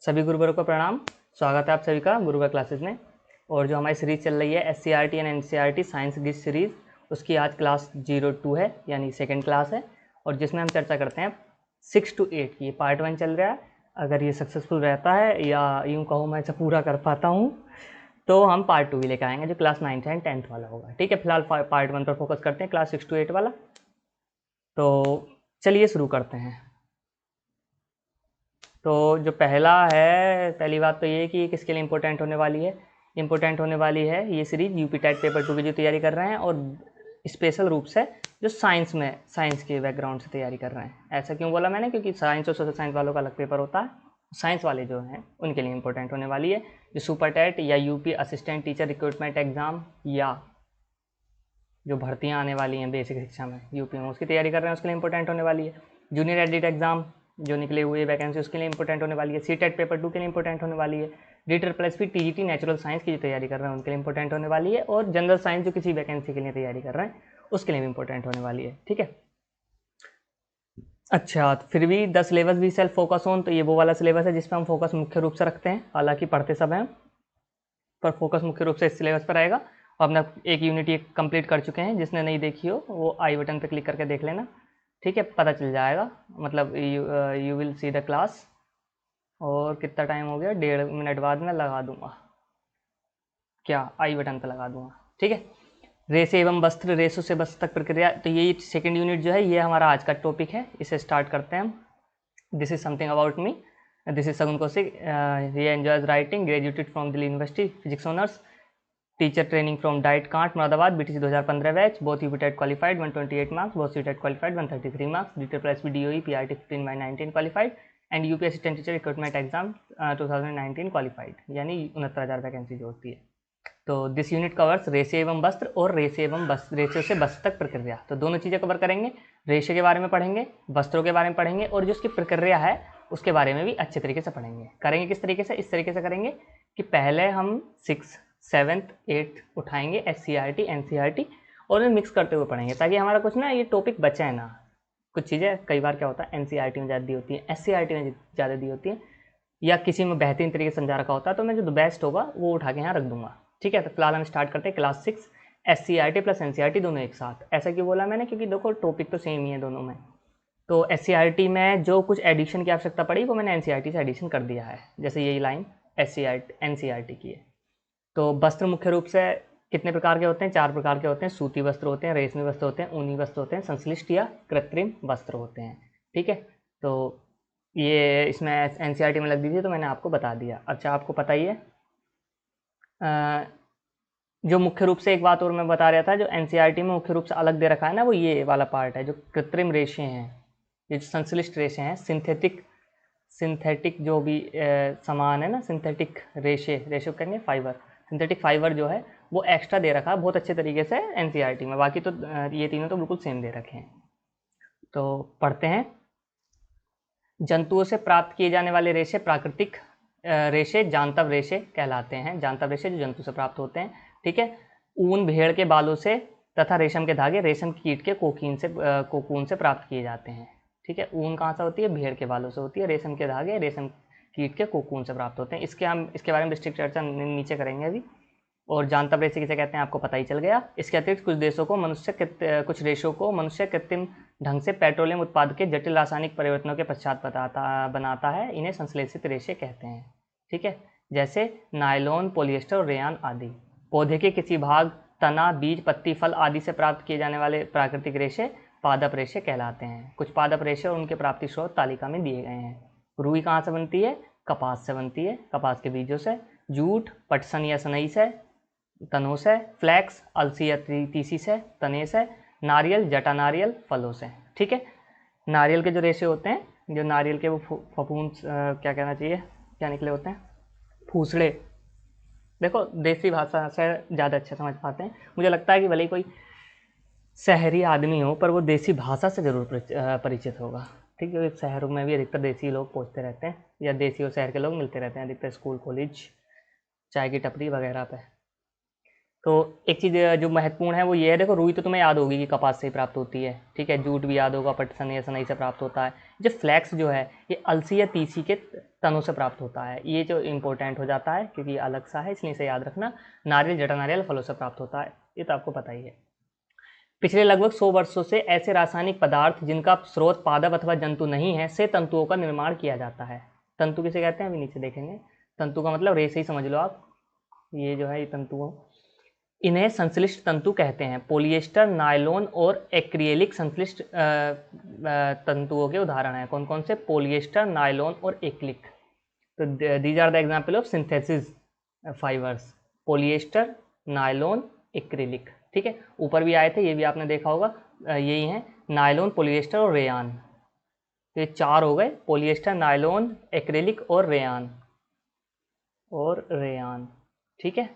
सभी गुरुवरों को प्रणाम। स्वागत है आप सभी का गुरुवर क्लासेस में। और जो हमारी सीरीज़ चल रही है SCERT एंड NCERT साइंस की सीरीज़, उसकी आज क्लास 02 है, यानी सेकंड क्लास है, और जिसमें हम चर्चा करते हैं 6 to 8 की। पार्ट 1 चल रहा है। अगर ये सक्सेसफुल रहता है या यूँ कहूँ मैं इसे पूरा कर पाता हूँ तो हम पार्ट 2 भी लेकर आएंगे जो क्लास 9th एंड 10th वाला होगा। ठीक है, फिलहाल पार्ट 1 पर फोकस करते हैं, क्लास 6 to 8 वाला। तो चलिए शुरू करते हैं। तो जो पहली बात तो ये कि किसके लिए इम्पोर्टेंट होने वाली है। इम्पोर्टेंट होने वाली है ये सीरीज यूपी टेट पेपर 2 की जो तैयारी कर रहे हैं, और स्पेशल रूप से जो साइंस के बैकग्राउंड से तैयारी कर रहे हैं। ऐसा क्यों बोला मैंने, क्योंकि साइंस और सोशल साइंस वालों का अलग पेपर होता है। साइंस वाले जो हैं उनके लिए इम्पोर्टेंट होने वाली है। जो सुपर टेट या UP assistant teacher recruitment exam या जो भर्तियाँ आने वाली हैं बेसिक शिक्षा में यूपी में, उसकी तैयारी कर रहे हैं, उसके लिए इंपॉर्टेंट होने वाली है। जूनियर एडिट एग्जाम जो निकले हुए वैकेंसी, उसके लिए इंपॉर्टेंट होने वाली है। सीटेट पेपर 2 के लिए इंपॉर्टेंट होने वाली है। DET+P TGT नेचुरल साइंस की जो तैयारी कर रहे हैं उनके लिए इंपॉर्टेंट होने वाली है। और जनरल साइंस जो किसी वैकेंसी के लिए तैयारी कर रहे हैं उसके लिए भी इंपॉर्टेंट होने वाली है। ठीक है, अच्छा, तो फिर भी द सिलेबस भी सेल्फ फोकस ऑन, तो ये वो वाला सिलेबस है जिसपे हम फोकस मुख्य रूप से रखते हैं। हालांकि पढ़ते सब हैं, पर फोकस मुख्य रूप से इस सिलेबस पर रहेगा। और अपना एक यूनिट ये कंप्लीट कर चुके हैं, जिसने नहीं देखी हो वो आई बटन पर क्लिक करके देख लेना। ठीक है, पता चल जाएगा, मतलब you will see the class. और कितना टाइम हो गया, 1.5 मिनट बाद मैं लगा दूंगा, क्या आई बटन पर लगा दूंगा। ठीक है, रेशे एवं वस्त्र, रेशों से वस्त्र तक प्रक्रिया, तो ये सेकेंड यूनिट जो है ये हमारा आज का टॉपिक है। इसे स्टार्ट करते हैं हम। This is something about me. This is Sagun Kaushik. He enjoys writing, graduated from Delhi university, physics honours, teacher training from DIET Kant Moradabad, BTC 2015 batch, both UPTET qualified 128 marks, both CTET qualified 133 marks, DET+P DOE PRT 15/19 qualified and UP assistant teacher recruitment exam 2019 qualified, यानी 69,000 vacancy जो होती है। तो this unit covers रेशे एवं वस्त्र और रेशे एवं रेशे से वस्त्र तक प्रक्रिया, तो दोनों चीज़ें कवर करेंगे। रेशे के बारे में पढ़ेंगे, वस्त्रों के बारे में पढ़ेंगे, और जो उसकी प्रक्रिया है उसके बारे में भी अच्छे तरीके से पढ़ेंगे। करेंगे किस तरीके से, इस तरीके से करेंगे कि पहले हम 6th 7th 8th उठाएंगे SCERT NCERT और उन्हें मिक्स करते हुए पढ़ेंगे, ताकि हमारा कुछ ना ये टॉपिक बचे ना। कुछ चीज़ें कई बार क्या होता है NCERT में ज़्यादा दी होती है, SCERT में ज़्यादा दी होती है, या किसी में बेहतरीन तरीके से समझा रखा होता है, तो मैं जो बेस्ट होगा वो उठा के यहाँ रख दूंगा। ठीक है, तो फिलहाल हम स्टार्ट करते हैं क्लास 6 SCERT प्लस NCERT दोनों एक साथ। ऐसा क्यों बोला मैंने, क्योंकि देखो टॉपिक तो सेम ही है दोनों में। तो SCERT में जो कुछ एडिशन की आवश्यकता पड़ी वो मैंने NCERT से एडिशन कर दिया है, जैसे यही लाइन SCERT NCERT की है। तो वस्त्र मुख्य रूप से कितने प्रकार के होते हैं, 4 प्रकार के होते हैं। सूती वस्त्र होते हैं, रेशमी वस्त्र होते हैं, ऊनी वस्त्र होते हैं, संश्लिष्ट या कृत्रिम वस्त्र होते हैं। ठीक है, तो ये इसमें NCERT में लग दी थी तो मैंने आपको बता दिया। अच्छा, आपको पता ही है जो मुख्य रूप से एक बात और मैं बता रहा था, जो NCERT में मुख्य रूप से अलग दे रखा है ना, वो ये वाला पार्ट है जो कृत्रिम रेशे हैं, ये जो संश्लिष्ट रेशे हैं, सिंथेटिक जो भी सामान है ना, सिंथेटिक रेशे कहेंगे फाइबर, सिंथेटिक फाइबर जो है वो एक्स्ट्रा दे रखा है बहुत अच्छे तरीके से NCERT में। बाकी तो ये तीनों तो बिल्कुल सेम दे रखे हैं। तो पढ़ते हैं। जंतुओं से प्राप्त किए जाने वाले रेशे प्राकृतिक रेशे जांतव रेशे कहलाते हैं। जांतव रेशे जो जंतु से प्राप्त होते हैं। ठीक है, ऊन भेड़ के बालों से तथा रेशम के धागे रेशम कीट के कोकून से प्राप्त किए जाते हैं। ठीक है, ऊन कहाँ से होती है, भेड़ के बालों से होती है। रेशम के धागे रेशम कीट के कोकून से प्राप्त होते हैं। इसके बारे में विस्तृत चर्चा नीचे करेंगे अभी। और जांतव रेशे किसे कहते हैं आपको पता ही चल गया। इसके अतिरिक्त कुछ रेशों को मनुष्य कृत्रिम ढंग से पेट्रोलियम उत्पाद के जटिल रासायनिक परिवर्तनों के पश्चात बनाता है, इन्हें संश्लेषित रेशे कहते हैं। ठीक है, जैसे नायलॉन, पॉलिएस्टर और रेयान आदि। पौधे के किसी भाग, तना, बीज, पत्ती, फल आदि से प्राप्त किए जाने वाले प्राकृतिक रेशे पादप रेशे कहलाते हैं। कुछ पादप रेशे और उनके प्राप्ति स्रोत तालिका में दिए गए हैं। रुई कहाँ से बनती है, कपास से बनती है, कपास के बीजों से। जूट पटसन या सनई से, तनों से। फ्लैक्स अलसी या तीसी से, तने से। नारियल जटा नारियल, फलों से। ठीक है, नारियल के जो रेशे होते हैं, जो नारियल के वो फफूंद क्या कहना चाहिए, क्या निकले होते हैं, फूसड़े। देखो देसी भाषा से ज़्यादा अच्छे समझ पाते हैं। मुझे लगता है कि भले ही कोई शहरी आदमी हो पर वो देसी भाषा से ज़रूर परिचित होगा। ठीक है, शहरों में भी अधिकतर देसी लोग पहुँचते रहते हैं, या देसी और शहर के लोग मिलते रहते हैं अधिकतर स्कूल, कॉलेज, चाय की टपरी वगैरह पे। तो एक चीज़ जो महत्वपूर्ण है वो ये है, देखो रुई तो तुम्हें याद होगी कि कपास से ही प्राप्त होती है। ठीक है, जूट भी याद होगा, पटसन या सनई से प्राप्त होता है। जो फ्लैक्स जो है ये अलसी या तीसी के तनों से प्राप्त होता है। ये जो इम्पोर्टेंट हो जाता है क्योंकि अलग सा है, इसलिए इसे याद रखना। नारियल, जटा नारियल फलों से प्राप्त होता है, ये तो आपको पता ही है। पिछले लगभग 100 वर्षों से ऐसे रासायनिक पदार्थ जिनका स्रोत पादप अथवा जंतु नहीं है से तंतुओं का निर्माण किया जाता है। तंतु किसे कहते हैं अभी नीचे देखेंगे। तंतु का मतलब रेशे ही समझ लो आप, ये जो है ये तंतु, इन्हें संश्लिष्ट तंतु कहते हैं। पॉलिएस्टर, नायलॉन और एक्रिलिक संश्लिष्ट तंतुओं के उदाहरण हैं। कौन कौन से? पॉलिएस्टर, नायलॉन और एक्रिलिक। तो these are the example of synthesis fibres, polyester, nylon, acrylic. ठीक है, ऊपर भी आए थे, ये भी आपने देखा होगा, यही हैं नायलॉन, पॉलिएस्टर और रेयान। तो ये 4 हो गए, पॉलिएस्टर, नायलॉन, एक्रिलिक और रेयान। ठीक है,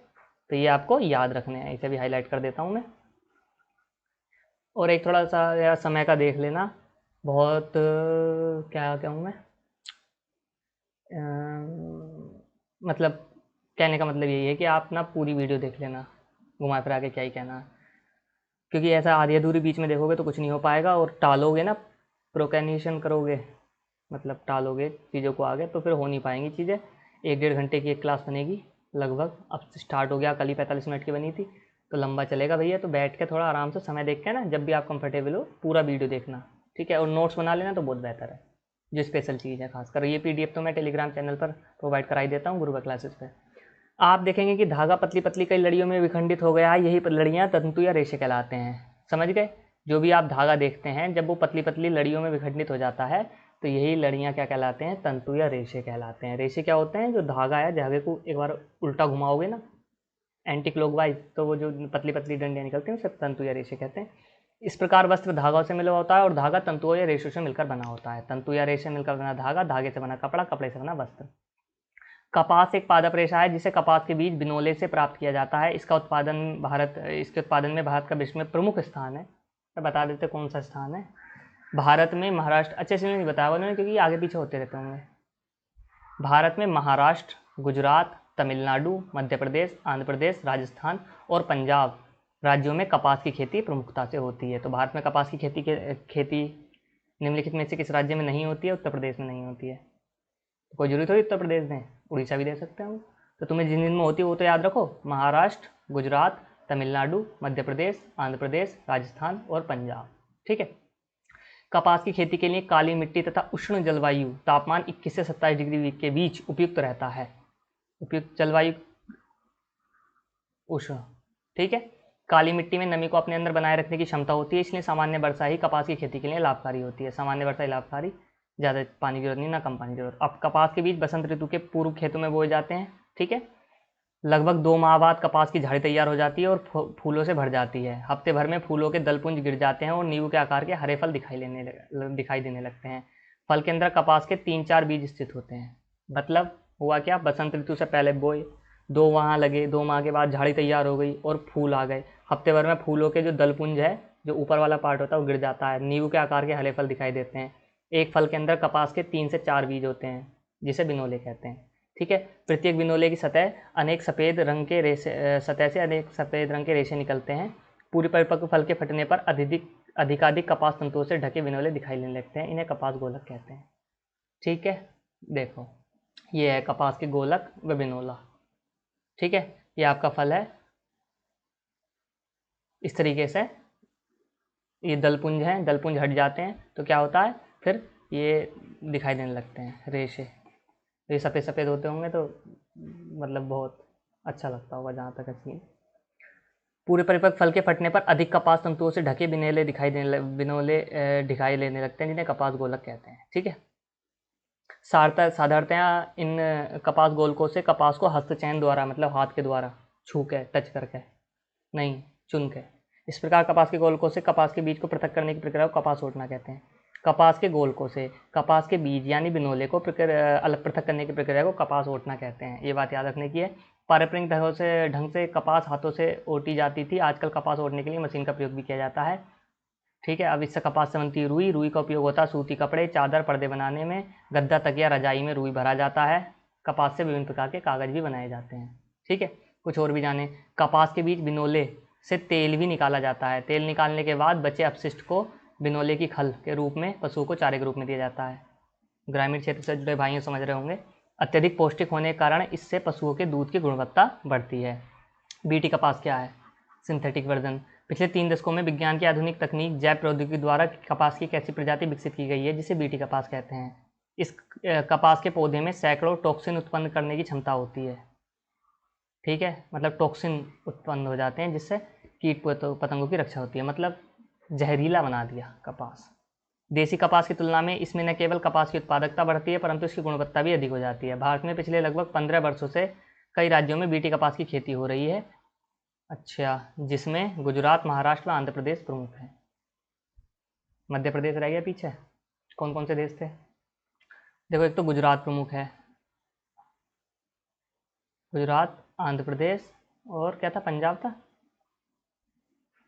तो ये आपको याद रखने हैं, इसे भी हाईलाइट कर देता हूँ मैं। और एक थोड़ा सा समय का देख लेना, बहुत क्या कहूँ मैं, मतलब कहने का मतलब यही है कि आप ना पूरी वीडियो देख लेना, घुमा फिरा के क्या ही कहना, क्योंकि ऐसा आधी अधूरी बीच में देखोगे तो कुछ नहीं हो पाएगा, और टालोगे ना, प्रोक्रेस्टिनेशन करोगे, मतलब टालोगे चीज़ों को आगे, तो फिर हो नहीं पाएंगी चीज़ें। 1-1.5 घंटे की एक क्लास बनेगी लगभग, अब स्टार्ट हो गया, कल ही 45 मिनट की बनी थी, तो लंबा चलेगा भैया। तो बैठ के थोड़ा आराम से समय देख के ना, जब भी आप कंफर्टेबल हो पूरा वीडियो देखना, ठीक है, और नोट्स बना लेना तो बहुत बेहतर है, जो स्पेशल चीज़ है खासकर। ये PDF तो मैं टेलीग्राम चैनल पर प्रोवाइड कराई देता हूँ गुरुकुल क्लासेस पे। आप देखेंगे कि धागा पतली पतली कई लड़ियों में विखंडित हो गया है, यही लड़ियाँ तंतु या रेशे कहलाते हैं। समझ गए? जो भी आप धागा देखते हैं जब वो पतली पतली लड़ियों में विखंडित हो जाता है, तो यही लड़ियाँ क्या कहलाते हैं? तंतु या रेशे कहलाते हैं। रेशे क्या होते हैं? जो धागा है, धागे को एक बार उल्टा घुमाओगे ना एंटी क्लॉकवाइज, तो वो जो पतली पतली डंडियाँ निकलती हैं उसे तंतु या रेशे कहते हैं। इस प्रकार वस्त्र धागाओं से मिला होता है और धागा तंतुओं या रेशों से मिलकर बना होता है। तंतु या रेशे मिलकर बना धागा, धागे से बना कपड़ा, कपड़े से बना वस्त्र। कपास एक पादप रेशा है जिसे कपास के बीज बिनोले से प्राप्त किया जाता है। इसके उत्पादन में भारत का विश्व में प्रमुख स्थान है। तो बता देते कौन सा स्थान है भारत में। महाराष्ट्र, अच्छे से नहीं बताया उन्होंने क्योंकि आगे पीछे होते रहते होंगे। भारत में महाराष्ट्र, गुजरात, तमिलनाडु, मध्य प्रदेश, आंध्र प्रदेश, राजस्थान और पंजाब राज्यों में कपास की खेती प्रमुखता से होती है। तो भारत में कपास की खेती निम्नलिखित में से किस राज्य में नहीं होती है? उत्तर प्रदेश में नहीं होती है। कोई जरूरी थोड़ी उत्तर प्रदेश दें, उड़ीसा भी दे सकते हैं हम। तो तुम्हें जिन में होती है वो तो याद रखो, महाराष्ट्र, गुजरात, तमिलनाडु, मध्य प्रदेश, आंध्र प्रदेश, राजस्थान और पंजाब। ठीक है। कपास की खेती के लिए काली मिट्टी तथा उष्ण जलवायु, तापमान 21 से 27 डिग्री के बीच उपयुक्त रहता है। उपयुक्त जलवायु उष्ण। ठीक है। काली मिट्टी में नमी को अपने अंदर बनाए रखने की क्षमता होती है, इसलिए सामान्य वर्षा ही कपास की खेती के लिए लाभकारी होती है। सामान्य वर्षा ही लाभकारी, ज़्यादा पानी की जरूरत नहीं, ना कम पानी की जरूरत। अब कपास के बीज बसंत ऋतु के पूर्व खेतों में बोए जाते हैं। ठीक है। लगभग 2 माह बाद कपास की झाड़ी तैयार हो जाती है और फूलों से भर जाती है। हफ्ते भर में फूलों के दलपुंज गिर जाते हैं और नींबू के आकार के हरे फल दिखाई देने लगते हैं। फल के अंदर कपास के 3-4 बीज स्थित होते हैं। मतलब हुआ क्या, बसंत ऋतु से पहले बोए, 2 माह लगे, 2 माह के बाद झाड़ी तैयार हो गई और फूल आ गए। हफ्ते भर में फूलों के जो दलपुंज है, जो ऊपर वाला पार्ट होता है, वो गिर जाता है। नींबू के आकार के हरे फल दिखाई देते हैं। एक फल के अंदर कपास के 3 से 4 बीज होते हैं, जिसे बिनोले कहते हैं। ठीक है। प्रत्येक बिनोले की सतह अनेक सफ़ेद रंग के रेशे निकलते हैं। पूरी परिपक्व फल के फटने पर अधिकाधिक कपास तंतुओं से ढके बिनोले दिखाई देने लगते हैं। इन्हें कपास गोलक कहते हैं। ठीक है। देखो, ये है कपास के गोलक व बिनोला। ठीक है। ये आपका फल है, इस तरीके से ये दलपुंज हैं, दलपुंज हट जाते हैं तो क्या होता है, फिर ये दिखाई देने लगते हैं रेशे। ये सफ़ेद सफ़ेद होते होंगे तो मतलब बहुत अच्छा लगता होगा जहाँ तक सीन। पूरे परिपक्व फल के फटने पर अधिक कपास तंतुओं से ढके बिनोले दिखाई लेने लगते हैं, जिन्हें कपास गोलक कहते हैं। ठीक है। साधारणतया इन कपास गोलकों से कपास को हस्तचयन द्वारा, मतलब हाथ के द्वारा छू के, टच करके नहीं, चुन के, इस प्रकार कपास के गोलकों से कपास के बीज को पृथक करने की प्रक्रिया को कपास ओटना कहते हैं। कपास के गोलकों से कपास के बीज यानी बिनोले को अलग पृथक करने की प्रक्रिया को कपास ओटना कहते हैं। ये बात याद रखने की है। पारंपरिक ढंग से कपास हाथों से ओटी जाती थी। आजकल कपास ओटने के लिए मशीन का प्रयोग भी किया जाता है। ठीक है। अब इससे कपास से बनती रुई का उपयोग होता है सूती कपड़े, चादर, पर्दे बनाने में। गद्दा, तकिया, रजाई में रुई भरा जाता है। कपास से विभिन्न प्रकार के कागज भी बनाए जाते हैं। ठीक है। कुछ और भी जाने। कपास के बीज बिनोले से तेल भी निकाला जाता है। तेल निकालने के बाद बचे अपशिष्ट को बिनोले की खल के रूप में पशुओं को चारे के रूप में दिया जाता है। ग्रामीण क्षेत्र से जुड़े भाइयों समझ रहे होंगे। अत्यधिक पौष्टिक होने के कारण इससे पशुओं के दूध की गुणवत्ता बढ़ती है। बीटी कपास क्या है? Synthetic version. पिछले 3 दशकों में विज्ञान की आधुनिक तकनीक जैव प्रौद्योगिकी द्वारा कपास की एक ऐसी प्रजाति विकसित की गई है जिसे बीटी कपास कहते हैं। इस कपास के पौधे में सैकड़ों टॉक्सिन उत्पन्न करने की क्षमता होती है। ठीक है, मतलब टॉक्सिन उत्पन्न हो जाते हैं जिससे कीट पतंगों की रक्षा होती है, मतलब जहरीला बना दिया कपास। देसी कपास की तुलना में इसमें न केवल कपास की उत्पादकता बढ़ती है परंतु इसकी गुणवत्ता भी अधिक हो जाती है। भारत में पिछले लगभग 15 वर्षों से कई राज्यों में बीटी कपास की खेती हो रही है। अच्छा, जिसमें गुजरात, महाराष्ट्र व आंध्र प्रदेश प्रमुख हैं। मध्य प्रदेश रह गया पीछे। कौन कौन से देश थे? देखो, एक तो गुजरात प्रमुख है, गुजरात, आंध्र प्रदेश, और क्या था? पंजाब था।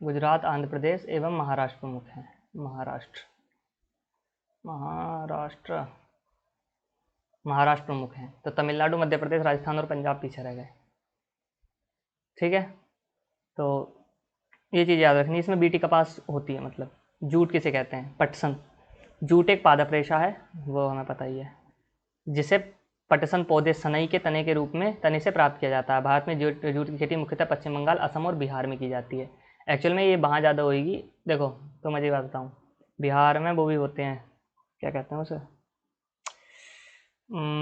गुजरात, आंध्र प्रदेश एवं महाराष्ट्र प्रमुख हैं। महाराष्ट्र प्रमुख हैं। तो तमिलनाडु, मध्य प्रदेश, राजस्थान और पंजाब पीछे रह गए। ठीक है, तो ये चीज़ याद रखनी। इसमें बीटी कपास होती है। मतलब जूट किसे कहते हैं? पटसन। जूट एक पादप रेशा है, वो हमें पता ही है, जिसे पटसन पौधे सनई के तने के रूप में तने से प्राप्त किया जाता है। भारत में जूट की खेती मुख्यतः पश्चिम बंगाल, असम और बिहार में की जाती है। एक्चुअल में ये वहाँ ज़्यादा होगी। देखो, तो मैं ये बात बताऊँ, बिहार में वो भी होते हैं, क्या कहते हैं उसे,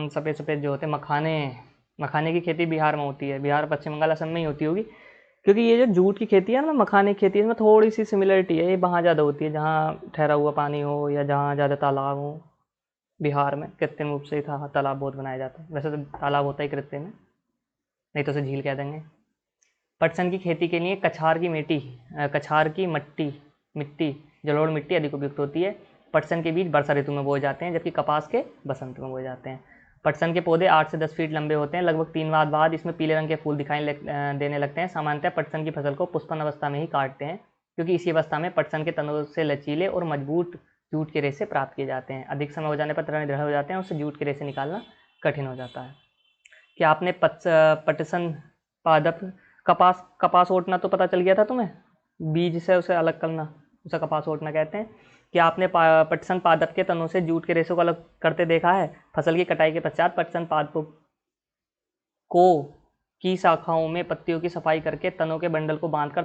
सफ़ेद सफ़ेद जो होते हैं, मखाने की खेती बिहार में होती है। बिहार, पश्चिम बंगाल, असम में ही होती होगी, क्योंकि ये जो जूट की खेती है ना, मखाने की खेती है, इसमें थोड़ी सी सिमिलरिटी है। ये वहाँ ज़्यादा होती है जहाँ ठहरा हुआ पानी हो या जहाँ ज़्यादा तालाब हो। बिहार में कृत्रिम रूप से ही तालाब बहुत बनाया जाता है। वैसे तो तालाब होता ही कृत्रिम में, नहीं तो उसे झील कह देंगे। पटसन की खेती के लिए कछार की मिट्टी, जलोढ़ मिट्टी अधिक उपयुक्त होती है। पटसन के बीज वर्षा ऋतु में बोए जाते हैं जबकि कपास के बसंत में बोए जाते हैं। पटसन के पौधे 8 से 10 फीट लंबे होते हैं। लगभग 3 माह बाद इसमें पीले रंग के फूल दिखाई देने लगते हैं। सामान्यतः पटसन की फसल को पुष्पन अवस्था में ही काटते हैं, क्योंकि इसी अवस्था में पटसन के तनों से लचीले और मजबूत जूट के रेशे प्राप्त किए जाते हैं। अधिक समय हो जाने पर तने दृढ़ हो जाते हैं और उससे जूट के रेशे निकालना कठिन हो जाता है। क्या आपने पटसन पादप कपास ओटना तो पता चल गया था तुम्हें, बीज से उसे अलग करना, उसे कपास ओटना कहते हैं। क्या आपने पटसन पादप के तनों से जूट के रेशों को अलग करते देखा है? फसल की कटाई के पश्चात पटसन पादपों की शाखाओं में पत्तियों की सफाई करके तनों के बंडलों में बांधकर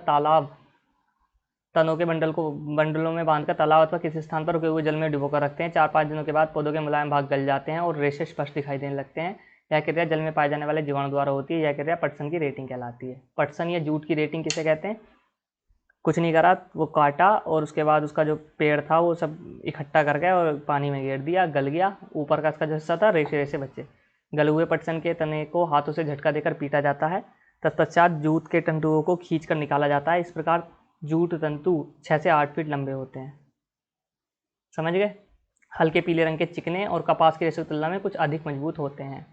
तालाब अथवा किसी स्थान पर रुके हुए जल में डुबोकर रखते हैं। 4-5 दिनों के बाद पौधों के मुलायम भाग गल जाते हैं और रेशे स्पष्ट दिखाई देने लगते हैं। यह क्रिया जल में पाए जाने वाले जीवाणु द्वारा होती है। यह क्रिया पटसन की रेटिंग कहलाती है। पटसन या जूट की रेटिंग किसे कहते हैं? कुछ नहीं करा, वो काटा और उसके बाद उसका जो पेड़ था वो सब इकट्ठा कर गया और पानी में गिर दिया, गल गया। ऊपर का इसका जो हिस्सा था रेशे रेशे बचे। गले हुए पटसन के तने को हाथों से झटका देकर पीटा जाता है। तत्पश्चात जूट के तंतुओं को खींच कर निकाला जाता है। इस प्रकार जूट तंतु 6 से 8 फीट लंबे होते हैं। समझ गए? हल्के पीले रंग के चिकने और कपास के रेशे की तुलना में कुछ अधिक मजबूत होते हैं।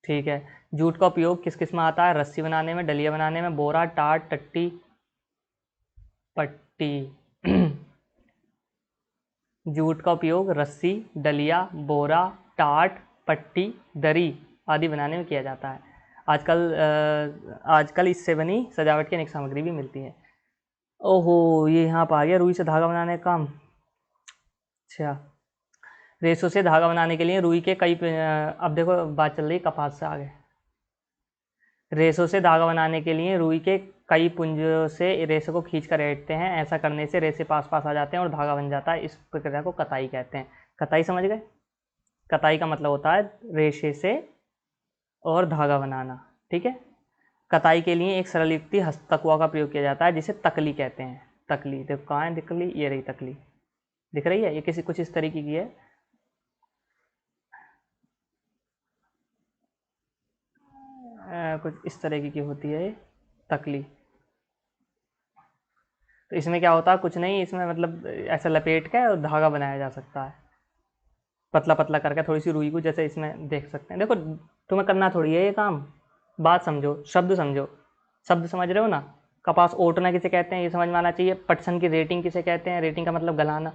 ठीक है, जूट का उपयोग किस किस में आता है? रस्सी बनाने में, डलिया बनाने में, बोरा, टाट, टट्टी, पट्टी। जूट का उपयोग रस्सी, डलिया, बोरा, टाट, पट्टी, दरी आदि बनाने में किया जाता है। आजकल इससे बनी सजावट की अनेक सामग्री भी मिलती है। ओहो, ये यहाँ पर आ गया, रुई से धागा बनाने का काम। अच्छा, रेशों से धागा बनाने के लिए रुई के कई अब देखो बात चल रही कपास से आगे। रेशों से धागा बनाने के लिए रुई के कई पुंजों से रेशे को खींच कर रेटते हैं। ऐसा करने से रेशे पास पास आ जाते हैं और धागा बन जाता है। इस प्रक्रिया को कताई कहते हैं। कताई समझ गए? कताई का मतलब होता है रेशे से और धागा बनाना। ठीक है, कताई के लिए एक सरल युक्ति हस्तकुआ का प्रयोग किया जाता है जिसे तकली कहते हैं। तकली देखो कहाँ है, तकली, ये रही तकली, दिख रही है? ये किसी कुछ इस तरीके की है। कुछ इस तरीके की होती है ये तकली। तो इसमें क्या होता है? कुछ नहीं, इसमें मतलब ऐसा लपेट के और धागा बनाया जा सकता है, पतला पतला करके थोड़ी सी रुई को, जैसे इसमें देख सकते हैं। देखो, तुम्हें करना थोड़ी है ये काम, बात समझो, शब्द समझो। शब्द समझ रहे हो ना? कपास ओटना किसे कहते हैं ये समझ में आना चाहिए। पटसन की रेटिंग किसे कहते हैं? रेटिंग का मतलब गलाना।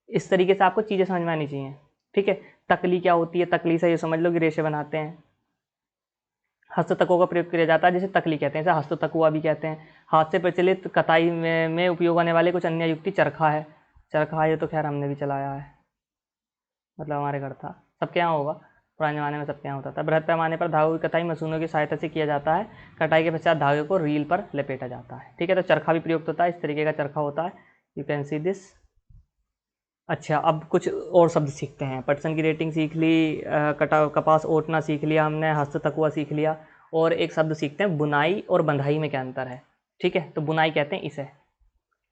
इस तरीके से आपको चीज़ें समझ में आनी चाहिए। ठीक है, तकली क्या होती है? तकली से ये समझ लो कि रेशे बनाते हैं। हस्ततकुओं का प्रयोग किया जाता है जिसे तकली कहते हैं, इसे हस्ततकुआ भी कहते हैं। हाथ से प्रचलित कताई में उपयोग होने वाले कुछ अन्य युक्ति चरखा है। ये तो खैर हमने भी चलाया है, मतलब हमारे घर था, सबके यहाँ होगा। पुराने ज़माने में सबके यहाँ होता था। बृहद पैमाने पर धागों की कटाई मशीनों की सहायता से किया जाता है। कटाई के पश्चात धागे को रील पर लपेटा जाता है। ठीक है, तो चरखा भी प्रयुक्त होता है, इस तरीके का चरखा होता है, यू कैन सी दिस। अच्छा, अब कुछ और शब्द सीखते हैं। पटसन की रेटिंग सीख ली, कपास ओटना सीख लिया हमने, हस्त तकुआ सीख लिया, और एक शब्द सीखते हैं बुनाई और बंधाई में क्या अंतर है। ठीक है, तो बुनाई कहते हैं इसे,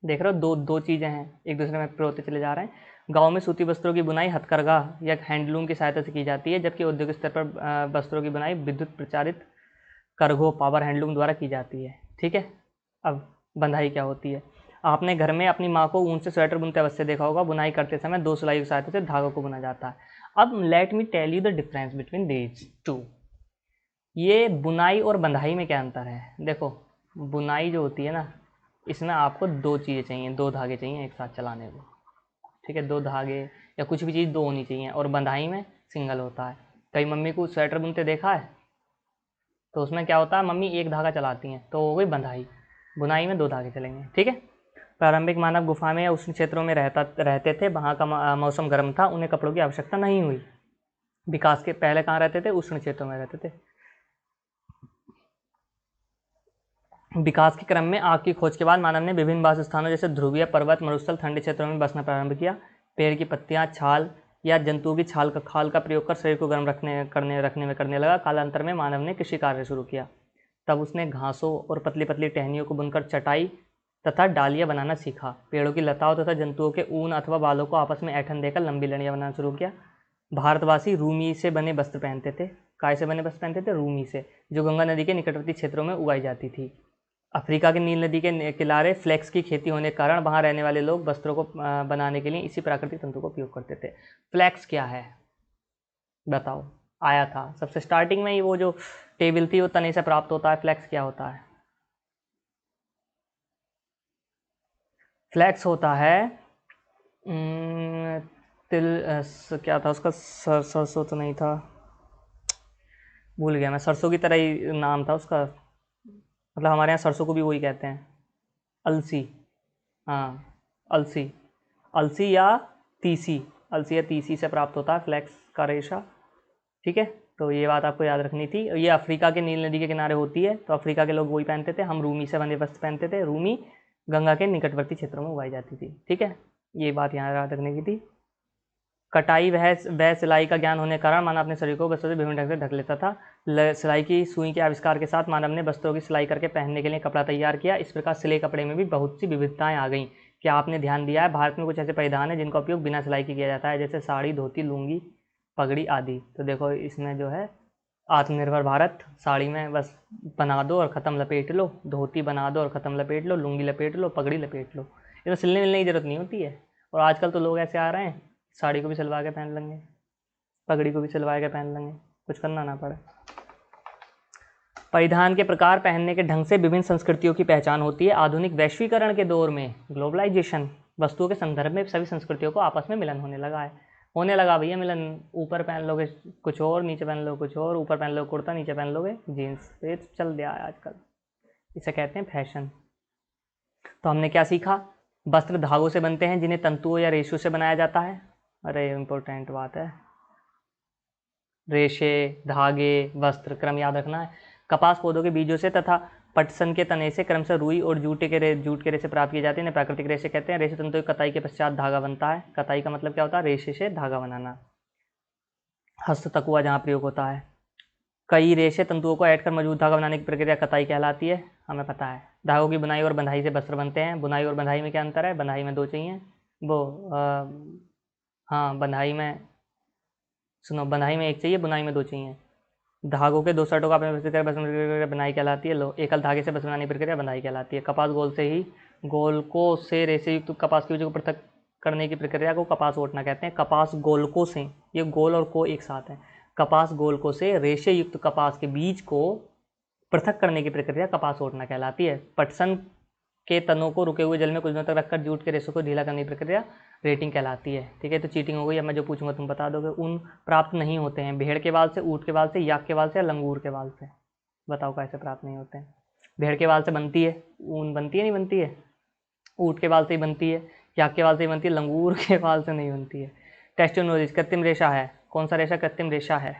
देख रहे हो दो चीज़ें हैं, एक दूसरे में होते चले जा रहे हैं। गांव में सूती वस्त्रों की बुनाई हथकरघा या हैंडलूम की सहायता से की जाती है, जबकि औद्योगिक स्तर पर वस्त्रों की बुनाई विद्युत प्रचारित करघों पावर हैंडलूम द्वारा की जाती है। ठीक है, अब बंधाई क्या होती है। आपने घर में अपनी माँ को ऊन से स्वेटर बुनते अवश्य देखा होगा। बुनाई करते समय 2 सिलाई की सहायता से धागों को बुना जाता है। अब let me tell you the difference between these two. ये बुनाई और बंधाई में क्या अंतर है। देखो, बुनाई जो होती है ना, इसमें आपको 2 चीज़ें चाहिए, 2 धागे चाहिए एक साथ चलाने को। ठीक है, 2 धागे या कुछ भी चीज़ 2 होनी चाहिए। और बंधाई में सिंगल होता है। कई मम्मी को स्वेटर बुनते देखा है, तो उसमें क्या होता है, मम्मी एक धागा चलाती हैं तो हो गई बंधाई। बुनाई में 2 धागे चलेंगे। ठीक है, प्रारंभिक मानव गुफा में या उष्ण क्षेत्रों में रहते थे। वहाँ का मौसम गर्म था, उन्हें कपड़ों की आवश्यकता नहीं हुई। विकास के पहले कहाँ रहते थे, उष्ण क्षेत्रों में रहते थे। विकास के क्रम में आग की खोज के बाद मानव ने विभिन्न वास स्थानों जैसे ध्रुवीय पर्वत, मरुस्थल, ठंडे क्षेत्रों में बसना प्रारंभ किया। पेड़ की पत्तियां, छाल या जंतुओं की खाल का प्रयोग कर शरीर को गर्म रखने में करने लगा। कालांतर में मानव ने कृषि कार्य शुरू किया। तब उसने घासों और पतली पतली टहनियों को बुनकर चटाई तथा डालियाँ बनाना सीखा। पेड़ों की लताओं तथा जंतुओं के ऊन अथवा बालों को आपस में ऐंठन देकर लंबी लड़ियाँ बनाना शुरू किया। भारतवासी रूमी से बने वस्त्र पहनते थे। काय से बने वस्त्र पहनते थे, रूमी से, जो गंगा नदी के निकटवर्ती क्षेत्रों में उगाई जाती थी। अफ्रीका की नील नदी के किनारे फ्लेक्स की खेती होने के कारण वहाँ रहने वाले लोग वस्त्रों को बनाने के लिए इसी प्राकृतिक तंतु का उपयोग करते थे। फ्लेक्स क्या है बताओ, आया था सबसे स्टार्टिंग में ही, वो जो टेबल थी वो तने से प्राप्त होता है। फ्लेक्स क्या होता है, फ्लेक्स होता है क्या था उसका, सरसों तो नहीं था, भूल गया मैं, सरसों की तरह ही नाम था उसका, मतलब हमारे यहाँ सरसों को भी वही कहते हैं, अलसी। हाँ, अलसी, अलसी या तीसी, अलसी या तीसी से प्राप्त होता है फ्लेक्स का रेशा। ठीक है, तो ये बात आपको याद रखनी थी। ये अफ्रीका के नील नदी के किनारे होती है, तो अफ्रीका के लोग वही पहनते थे। हम रूमी से बने वस्त्र पहनते थे। रूमी गंगा के निकटवर्ती क्षेत्रों में उगाई जाती थी। ठीक है, ये बात यहाँ याद रखने की थी। कटाई वह सिलाई का ज्ञान होने के कारण मानव अपने शरीर को वस्त्रों से विभिन्न ढंग से ढक लेता था। सिलाई की सुई के आविष्कार के साथ मानव ने वस्त्रों की सिलाई करके पहनने के लिए कपड़ा तैयार किया। इस प्रकार सिले कपड़े में भी बहुत सी विविधताएं आ गईं। क्या आपने ध्यान दिया है, भारत में कुछ ऐसे परिधान हैं जिनका उपयोग बिना सिलाई के किया जाता है, जैसे साड़ी, धोती, लुंगी, पगड़ी आदि। तो देखो, इसमें जो है आत्मनिर्भर भारत, साड़ी में बस बना दो और ख़त्म, लपेट लो, धोती बना दो और ख़त्म, लपेट लो, लुंगी लपेट लो, पगड़ी लपेट लो। ये तो सिलने मिलने की ज़रूरत नहीं होती है। और आजकल तो लोग ऐसे आ रहे हैं, साड़ी को भी सिलवा के पहन लेंगे, पगड़ी को भी सिलवा के पहन लेंगे, कुछ करना ना पड़े। परिधान के प्रकार, पहनने के ढंग से विभिन्न संस्कृतियों की पहचान होती है। आधुनिक वैश्वीकरण के दौर में, ग्लोबलाइजेशन, वस्तुओं के संदर्भ में सभी संस्कृतियों को आपस में मिलन होने लगा है। होने लगा भैया मिलन। ऊपर पहन लोगे कुछ और, नीचे पहन लो कुछ और, ऊपर पहन लो कुर्ता, नीचे पहन लोगे जीन्स। ये चल दिया है आजकल, इसे कहते हैं फैशन। तो हमने क्या सीखा, वस्त्र धागों से बनते हैं जिन्हें तंतुओं या रेशों से बनाया जाता है। अरे इम्पोर्टेंट बात है, रेशे, धागे, वस्त्र, क्रम याद रखना है। कपास पौधों के बीजों से तथा पटसन के तने से क्रमशः रुई और जूट के रेशे प्राप्त किए जाते हैं, प्राकृतिक रेशे कहते हैं। रेशे तंतु की कताई के पश्चात धागा बनता है। कताई का मतलब क्या होता है, रेशे से धागा बनाना। हस्त तकुआ जहाँ प्रयोग होता है। कई रेशे तंतुओं को ऐड कर मजबूत धागा बनाने की प्रक्रिया कताई कहलाती है, हमें पता है। धागों की बुनाई और बंधाई से वस्त्र बनते हैं। बुनाई और बंधाई में क्या अंतर है, बंधाई में 2 चाहिए, हाँ बंधाई में, सुनो, बंधाई में 1 चाहिए, बुनाई में 2 चाहिए। धागों के 2 सेटों का आपने बनाई कहलाती है। लो, एकल धागे से बस बनाने की प्रक्रिया बंधाई कहलाती है। कपास गोलकों से रेशे युक्त कपास की बीजों को पृथक करने की प्रक्रिया को कपास ओटना कहते हैं। कपास गोलकों से, ये गोल और को एक साथ है, कपास गोलकों से रेशे युक्त कपास के बीज को पृथक करने की प्रक्रिया कपास ओटना कहलाती है। पटसन के तनों को रुके हुए जल में कुछ दिनों तक रखकर जूट के रेशों को ढीला करने की प्रक्रिया रेटिंग कहलाती है। ठीक है, तो चीटिंग हो गई। अब मैं जो पूछूंगा तुम बता दोगे। ऊन प्राप्त नहीं होते हैं भेड़ के बाल से, ऊँट के बाल से, याक के बाल से या लंगूर के बाल से। बताओ कैसे प्राप्त नहीं होते हैं। भेड़ के बाल से बनती है ऊन, बनती है नहीं बनती है, ऊँट के बाल से ही बनती है, याक के बाल से ही बनती है, लंगूर के बाल से नहीं बनती है। टेस्टोनोलॉजी, कृत्रिम रेशा है। कौन सा रेशा कृत्रिम रेशा है,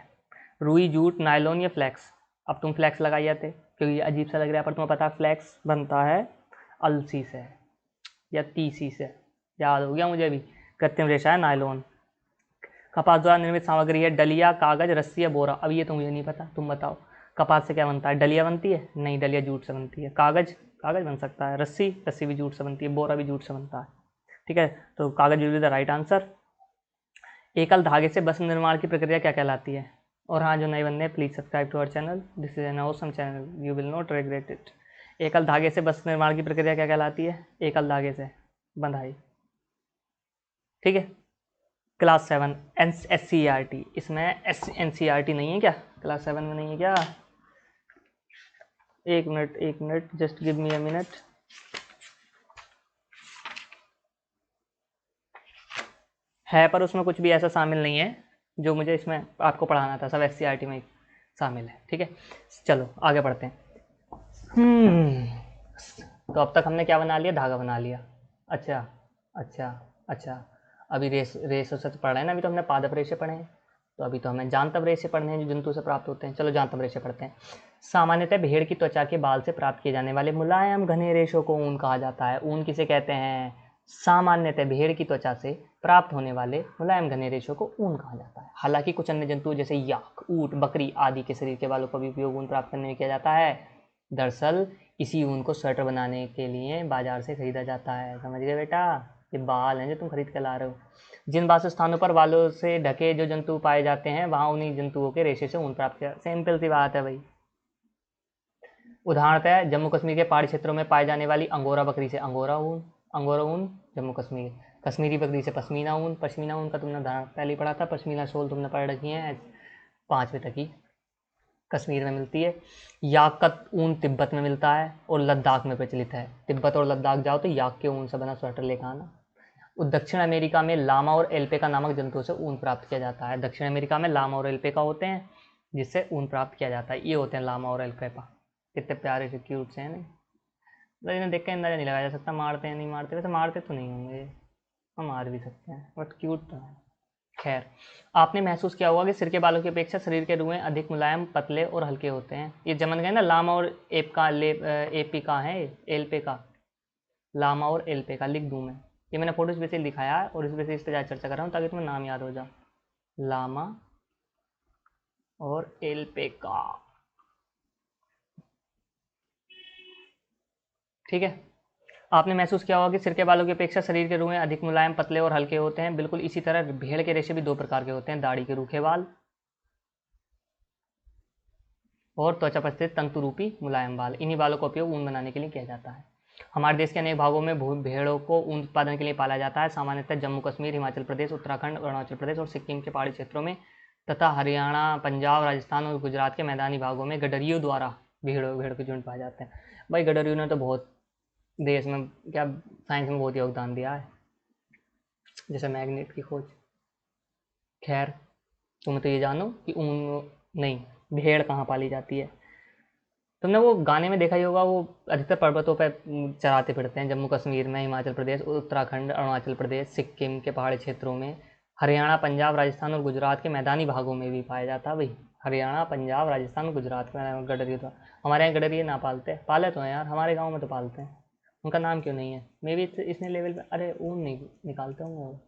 रुई, जूट, नायलॉन या फ्लैक्स। अब तुम फ्लैक्स लगाई जाते क्योंकि ये अजीब सा लग रहा है, पर तुम्हें पता है फ्लैक्स बनता है अलसी से या तीसी से, याद हो गया मुझे भी। कृत्रिम रेशा है नायलॉन। कपास द्वारा निर्मित सामग्री है डलिया, कागज, रस्सी या बोरा। अब ये तो मुझे नहीं पता, तुम बताओ। कपास से क्या बनता है? डलिया बनती है? नहीं, डलिया जूट से बनती है। कागज, कागज बन सकता है। रस्सी, रस्सी भी जूट से बनती है। बोरा भी जूट से बनता है। ठीक है, तो कागज will be the right answer. एकल धागे से वस्त्र निर्माण की प्रक्रिया क्या कहलाती है? और हाँ, जो नए बंदे हैं please subscribe to our channel, this is an awesome channel, you will not regret it. एकल धागे से वस्त्र निर्माण की प्रक्रिया क्या कहलाती है? एकल धागे से बंधाई। ठीक है, क्लास 7 SCERT, इसमें NCERT नहीं है क्या? क्लास 7 में नहीं है क्या? एक minute, just give me a minute. है, पर उसमें कुछ भी ऐसा शामिल नहीं है जो मुझे इसमें आपको पढ़ाना था, सब SCERT में शामिल है। ठीक है, चलो आगे बढ़ते हैं। तो अब तक हमने क्या बना लिया? धागा बना लिया। अच्छा, अभी रेशों से तो पढ़ रहे हैं ना, अभी तो हमने पादप रेशे पढ़े हैं, तो अभी तो हमें जांतव रेशे पढ़ने हैं जो जंतु से प्राप्त होते हैं। चलो जांतव रेशे पढ़ते हैं। सामान्यतः भेड़ की त्वचा के बाल से प्राप्त किए जाने वाले मुलायम घने रेशों को ऊन कहा जाता है। ऊन किसे कहते हैं? सामान्यतः भेड़ की त्वचा से प्राप्त होने वाले मुलायम घने रेशों को ऊन कहा जाता है। हालांकि कुछ अन्य जंतु जैसे याक, ऊंट, बकरी आदि के शरीर के बालों का भी उपयोग ऊन प्राप्त करने में किया जाता है। दरअसल इसी ऊन को स्वेटर बनाने के लिए बाजार से खरीदा जाता है। समझ गए बेटा? ये बाल हैं जो तुम खरीद के ला रहे हो। जिन वासस्थानों पर बालों से ढके जो जंतु पाए जाते हैं वहां उन्हीं जंतुओं के रेशे से ऊन प्राप्त किया। सिंपल सी बात है भाई। उदाहरणतः जम्मू कश्मीर के पहाड़ी क्षेत्रों में पाई जाने वाली अंगोरा बकरी से अंगोरा ऊन जम्मू कश्मीर। कश्मीरी बकरी से पश्मीना ऊन का तुमने पहले ही पढ़ा था। पश्मीना शॉल तुमने पढ़ रखी है 5वीं तक ही, कश्मीर में मिलती है। याक का ऊन तिब्बत में मिलता है और लद्दाख में प्रचलित है। तिब्बत और लद्दाख जाओ तो याक के ऊन से बना स्वेटर लेकर आना। दक्षिण अमेरिका में लामा और एल्पेका नामक जंतुओं से ऊन प्राप्त किया जाता है। दक्षिण अमेरिका में लामा और एल्पेका होते हैं जिससे ऊन प्राप्त किया जाता है। ये होते हैं लामा और एल्पेका। कितने प्यारे से क्यूट से हैं नहीं? मतलब इन्हें देख के अंदाजा नहीं लगाया जा सकता मारते हैं नहीं मारते। वैसे मारते तो नहीं होंगे, हम मार भी सकते हैं, बट क्यूट तो है। खैर, आपने महसूस किया होगा कि सिर के बालों की अपेक्षा शरीर के रुएं अधिक मुलायम, पतले और हल्के होते हैं। ये जमन गए ना, लामा और एपिका है, एल्पेका। लामा और एल्पेका लिख दूं मैं? ये मैंने फोटो स्पेशल दिखाया है और इस वजह से इस पर ज़्यादा चर्चा कर रहा हूँ ताकि तुम्हें नाम याद हो जाए। लामा और एल्पेका। ठीक है, आपने महसूस किया होगा कि सिर के बालों की अपेक्षा शरीर के रुएं अधिक मुलायम, पतले और हल्के होते हैं। बिल्कुल इसी तरह भेड़ के रेशे भी 2 प्रकार के होते हैं, दाढ़ी के रूखे बाल और त्वचा पर स्थित तंतु रूपी मुलायम बाल। इन्हीं बालों का उपयोग ऊन बनाने के लिए किया जाता है। हमारे देश के अनेक भागों में भेड़ों को ऊन उत्पादन के लिए पाला जाता है। सामान्यतः जम्मू कश्मीर, हिमाचल प्रदेश, उत्तराखंड, अरुणाचल प्रदेश और सिक्किम के पहाड़ी क्षेत्रों में तथा हरियाणा, पंजाब, राजस्थान और गुजरात के मैदानी भागों में गडरियों द्वारा भेड़ के झुंड पाए जाते हैं। भाई गडरियों ने तो बहुत देश में क्या साइंस में बहुत योगदान दिया है, जैसे मैग्नेट की खोज। खैर, तुम तो ये जानो कि ऊन नहीं, भेड़ कहाँ पाली जाती है। तुमने वो गाने में देखा ही होगा, वो अधिकतर पर्वतों पर चराते फिरते हैं। जम्मू कश्मीर में, हिमाचल प्रदेश, उत्तराखंड, अरुणाचल प्रदेश, सिक्किम के पहाड़ी क्षेत्रों में, हरियाणा, पंजाब, राजस्थान और गुजरात के मैदानी भागों में भी पाया जाता है। भाई हरियाणा, पंजाब, राजस्थान और गुजरात में गडरिया तो हमारे यहाँ गडरिया ना पालते, पाले तो हैं यार, हमारे गाँव में तो पालते हैं। उनका नाम क्यों नहीं है? मे भी इसने लेवल पे, अरे ऊन नहीं निकालते होंगे,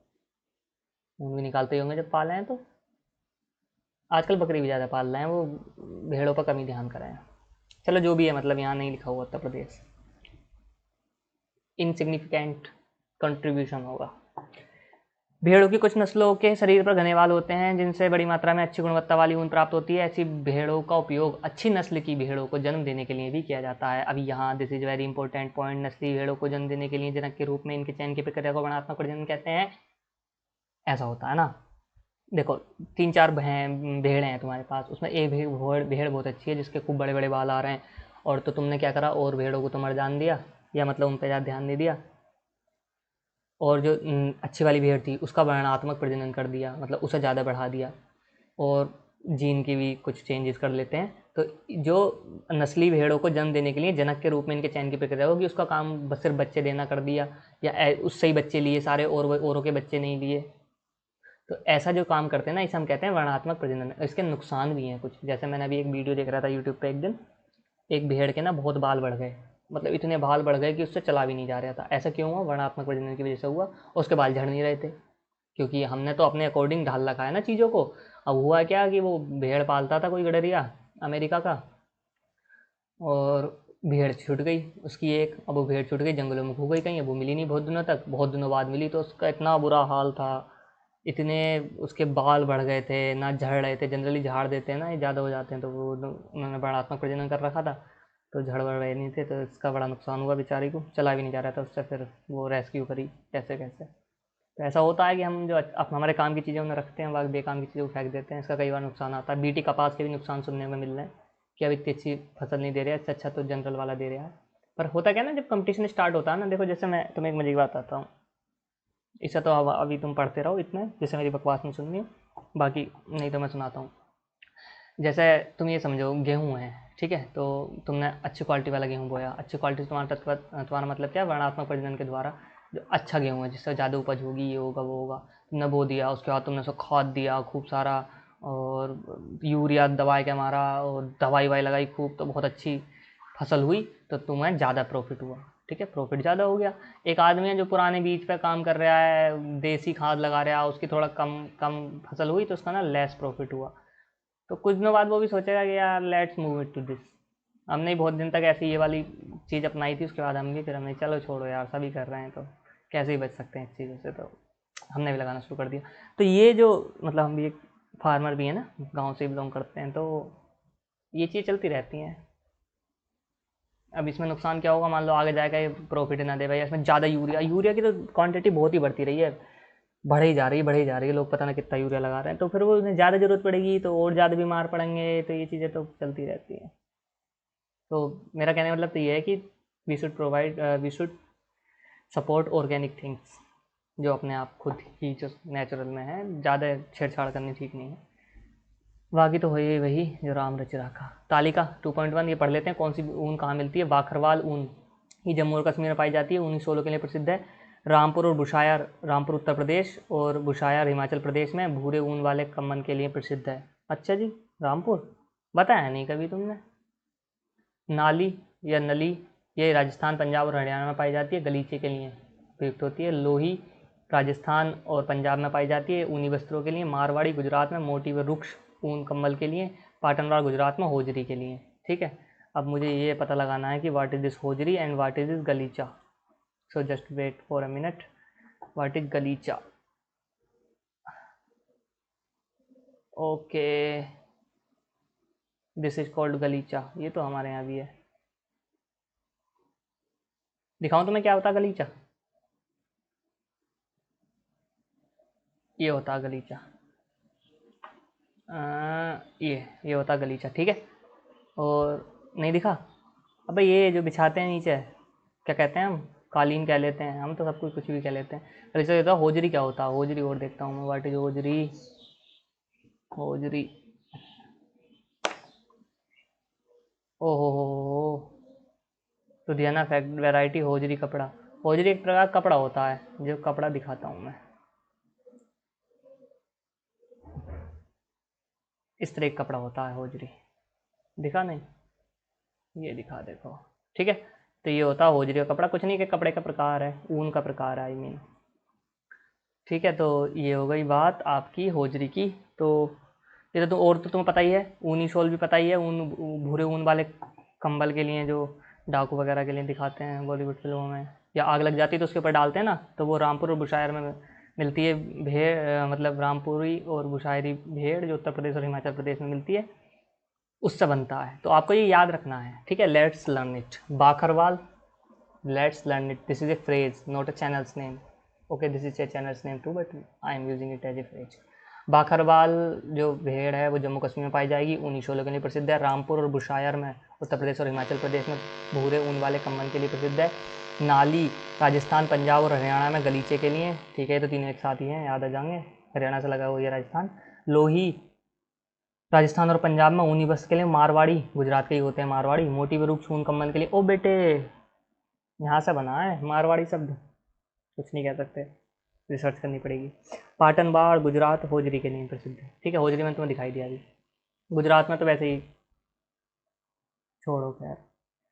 ऊन भी निकालते ही होंगे जब पाले हैं तो। आजकल बकरी भी ज़्यादा पाल रहे हैं, वो भेड़ों पर कम ही ध्यान कर रहे हैं। चलो जो भी है, मतलब यहाँ नहीं लिखा हुआ उत्तर प्रदेश, इनसिग्निफिकेंट कंट्रीब्यूशन होगा। भेड़ों की कुछ नस्लों के शरीर पर घने बाल होते हैं जिनसे बड़ी मात्रा में अच्छी गुणवत्ता वाली ऊन प्राप्त होती है। ऐसी भेड़ों का उपयोग अच्छी नस्ल की भेड़ों को जन्म देने के लिए भी किया जाता है। अभी यहाँ this is very important point, नस्ली भेड़ों को जन्म देने के लिए जनक के रूप में इनके चयन की प्रक्रिया को वर्णात्मक प्रजनन कहते हैं। ऐसा होता है ना, देखो 3-4 भेड़ हैं तुम्हारे पास, उसमें एक भेड़ बहुत अच्छी है जिसके खूब बड़े बड़े बाल आ रहे हैं, और तो तुमने क्या करा, और भेड़ों को तो मरजान दिया, या मतलब उन पर ज़्यादा ध्यान नहीं दिया, और जो अच्छी वाली भेड़ थी उसका वर्णात्मक प्रजनन कर दिया, मतलब उसे ज़्यादा बढ़ा दिया, और जीन की भी कुछ चेंजेस कर लेते हैं। तो जो नस्ली भेड़ों को जन्म देने के लिए जनक के रूप में इनके चयन की प्रक्रिया होगी, उसका काम बस सिर्फ बच्चे देना कर दिया, या उससे ही बच्चे लिए सारे, और औरों के बच्चे नहीं लिए। तो ऐसा जो काम करते हैं ना, इसे हम कहते हैं वर्णात्मक प्रजनन। इसके नुकसान भी हैं कुछ, जैसे मैंने अभी एक वीडियो देख रहा था यूट्यूब पे एक दिन, एक भेड़ के ना बहुत बाल बढ़ गए, मतलब इतने बाल बढ़ गए कि उससे चला भी नहीं जा रहा था। ऐसा क्यों हुआ? वर्णात्मक प्रजनन की वजह से हुआ। और उसके बाल झड़ नहीं रहे थे, क्योंकि हमने तो अपने अकॉर्डिंग ढाल रखा है ना चीज़ों को। अब हुआ क्या कि वो भेड़ पालता था कोई गडरिया अमेरिका का, और भेड़ छूट गई उसकी एक। अब वो भेड़ छूट गई, जंगलों में खो गई कहीं, अब वो मिली नहीं बहुत दिनों तक। बहुत दिनों बाद मिली तो उसका इतना बुरा हाल था, इतने उसके बाल बढ़ गए थे, ना झड़ रहे थे। जनरली झाड़ देते हैं ना, ये ज़्यादा हो जाते हैं, तो वो उन्होंने वर्णात्मक प्रजनन कर रखा था, तो झड़ बढ़ रहे नहीं थे, तो इसका बड़ा नुकसान हुआ बेचारी को, चला भी नहीं जा रहा था उससे। फिर वो रेस्क्यू करी कैसे कैसे। तो ऐसा होता है कि हम जो हमारे काम की चीज़ें उन्हें रखते हैं, बाकी बेकाम की चीज़ें को फेंक देते हैं, इसका कई बार नुकसान आता है। बीटी कपास के भी नुकसान सुनने में मिल रहे हैं कि अब इतनी अच्छी फसल नहीं दे रहा है, इससे अच्छा तो जनरल वाला दे रहा है। पर होता क्या ना, जब कंपटीशन स्टार्ट होता है ना, देखो जैसे मैं तुम्हें एक मजे की बात बताता हूँ, इससे तो अभी तुम पढ़ते रहो इतने, जैसे मेरी बकवास नहीं सुननी, बाकी नहीं तो मैं सुनाता हूँ। जैसे तुम ये समझो गेहूँ है, ठीक है, तो तुमने अच्छी क्वालिटी वाला गेहूँ बोया। अच्छी क्वालिटी तुम्हारा मतलब क्या है? वर्णात्मक प्रजनन के द्वारा जो अच्छा गेहूँ है, जिससे ज़्यादा उपज होगी, ये होगा वो होगा, तुमने बो दिया, उसके बाद तुमने उसको खाद दिया खूब सारा, और यूरिया दवाई के मारा, और दवाई वाई लगाई खूब, तो बहुत अच्छी फसल हुई, तो तुम्हें ज़्यादा प्रॉफिट हुआ। ठीक है, प्रॉफिट ज़्यादा हो गया। एक आदमी है जो पुराने बीज पे काम कर रहा है, देसी खाद लगा रहा है, उसकी थोड़ा कम कम फसल हुई, तो उसका ना लेस प्रॉफिट हुआ। तो कुछ दिनों बाद वो भी सोचेगा कि यार let's move it to this. हमने बहुत दिन तक ऐसी ये वाली चीज़ अपनाई थी, उसके बाद हम भी, फिर हमने चलो छोड़ो यार, सभी कर रहे हैं तो कैसे ही बच सकते हैं इस चीज़ों से, तो हमने भी लगाना शुरू कर दिया। तो ये जो मतलब हम भी एक फार्मर भी है ना, गाँव से बिलोंग करते हैं, तो ये चीज़ चलती रहती हैं। अब इसमें नुकसान क्या होगा? मान लो आगे जाएगा ये प्रॉफिट ना दे भाई, इसमें ज़्यादा यूरिया की तो क्वांटिटी बहुत ही बढ़ती रही है, बढ़े ही जा रही है, बढ़े ही जा रही है, लोग पता ना कितना यूरिया लगा रहे हैं, तो फिर वो उन्हें ज़्यादा ज़रूरत पड़ेगी तो और ज़्यादा बीमार पड़ेंगे, तो ये चीज़ें तो चलती रहती हैं। तो मेरा कहने का मतलब तो ये है कि we should support organic things, जो अपने आप खुद ही जो नेचुरल में है, ज़्यादा छेड़छाड़ करनी ठीक नहीं है। बाकी तो वही वही जो राम रच रखा। तालिका 2.1 ये पढ़ लेते हैं, कौन सी ऊन कहाँ मिलती है? बाखरवाल ऊन, ये जम्मू और कश्मीर में पाई जाती है, ऊनी शॉलों के लिए प्रसिद्ध है। रामपुर और बुशायर, रामपुर उत्तर प्रदेश और बुशायर हिमाचल प्रदेश में भूरे ऊन वाले कम्बन के लिए प्रसिद्ध है। अच्छा जी, रामपुर बताया नहीं कभी तुमने। नाली या नली, ये राजस्थान पंजाब और हरियाणा में पाई जाती है, गलीचे के लिए प्रयुक्त होती है। लोही राजस्थान और पंजाब में पाई जाती है, ऊनी वस्त्रों के लिए। मारवाड़ी गुजरात में, मोटी व रुक्ष ऊन कम्बल के लिए। पाटनवाड़ गुजरात में होजरी के लिए। ठीक है, अब मुझे ये पता लगाना है कि what is this hosiery and what is this गलीचा। So just wait for a minute, what is गलीचा? ओके, दिस इज कॉल्ड गलीचा, ये तो हमारे यहाँ भी है। दिखाऊं तुम्हें क्या होता है गलीचा? ये होता है गलीचा, ये होता है गलीचा, ठीक है। और नहीं दिखा? अबे ये जो बिछाते हैं नीचे, क्या कहते हैं हम? कालीन कह लेते हैं हम, तो सब कुछ भी कह लेते हैं। गलीचा होता है। होजरी क्या होता है? होजरी और देखता हूँ मैं, व्हाट इज होजरी। होजरी, ओहो, तो दिया ना फैक्ट, वैरायटी होजरी कपड़ा। होजरी एक प्रकार का कपड़ा होता है, जो कपड़ा दिखाता हूँ मैं, इस तरह का कपड़ा होता है होजरी। दिखा नहीं? ये दिखा देखो, ठीक है। तो ये होता है होजरी का कपड़ा, कुछ नहीं के कपड़े का प्रकार है, ऊन का प्रकार है, आई मीन। ठीक है, तो ये हो गई बात आपकी होजरी की। तो ये तो और तो तुम्हें पता ही है, ऊनी शॉल भी पता ही है, ऊन भूरे ऊन वाले कंबल के लिए, जो डाकू वगैरह के लिए दिखाते हैं बॉलीवुड फिल्मों में, या आग लग जाती है तो उसके ऊपर डालते हैं ना, तो वो रामपुर और बुशायर में मिलती है भेड़, मतलब रामपुरी और बुशायरी भेड़, जो उत्तर प्रदेश और हिमाचल प्रदेश में मिलती है, उससे बनता है। तो आपको ये याद रखना है, ठीक है। Let's learn it, Bakharwal, let's learn it, this is a phrase not a channel's name. Okay, this is a channel's name too, but I am using it as a phrase. Bakharwal जो भेड़ है वो जम्मू कश्मीर में पाई जाएगी, ऊनी शोलों के लिए प्रसिद्ध है। रामपुर और बुशायर में, उत्तर प्रदेश और हिमाचल प्रदेश में भूरे ऊन वाले कम्बन के लिए प्रसिद्ध है। नाली राजस्थान पंजाब और हरियाणा में गलीचे के लिए, ठीक है, तो तीनों एक साथ ही हैं, याद आ जाएंगे, हरियाणा से लगा हुआ ये राजस्थान। लोही राजस्थान और पंजाब में ऊनी वस्त्र के लिए। मारवाड़ी गुजरात के ही होते हैं मारवाड़ी। मोटी वरुक्ष ऊन कम्बल के लिए। ओ बेटे, यहाँ से बना है मारवाड़ी शब्द, कुछ नहीं कह सकते, रिसर्च करनी पड़ेगी। पाटन बाड़ गुजरात होजरी के लिए प्रसिद्ध है। ठीक है, होजरी में तुम्हें दिखाई दिया अभी, गुजरात में तो वैसे ही छोड़ो खैर।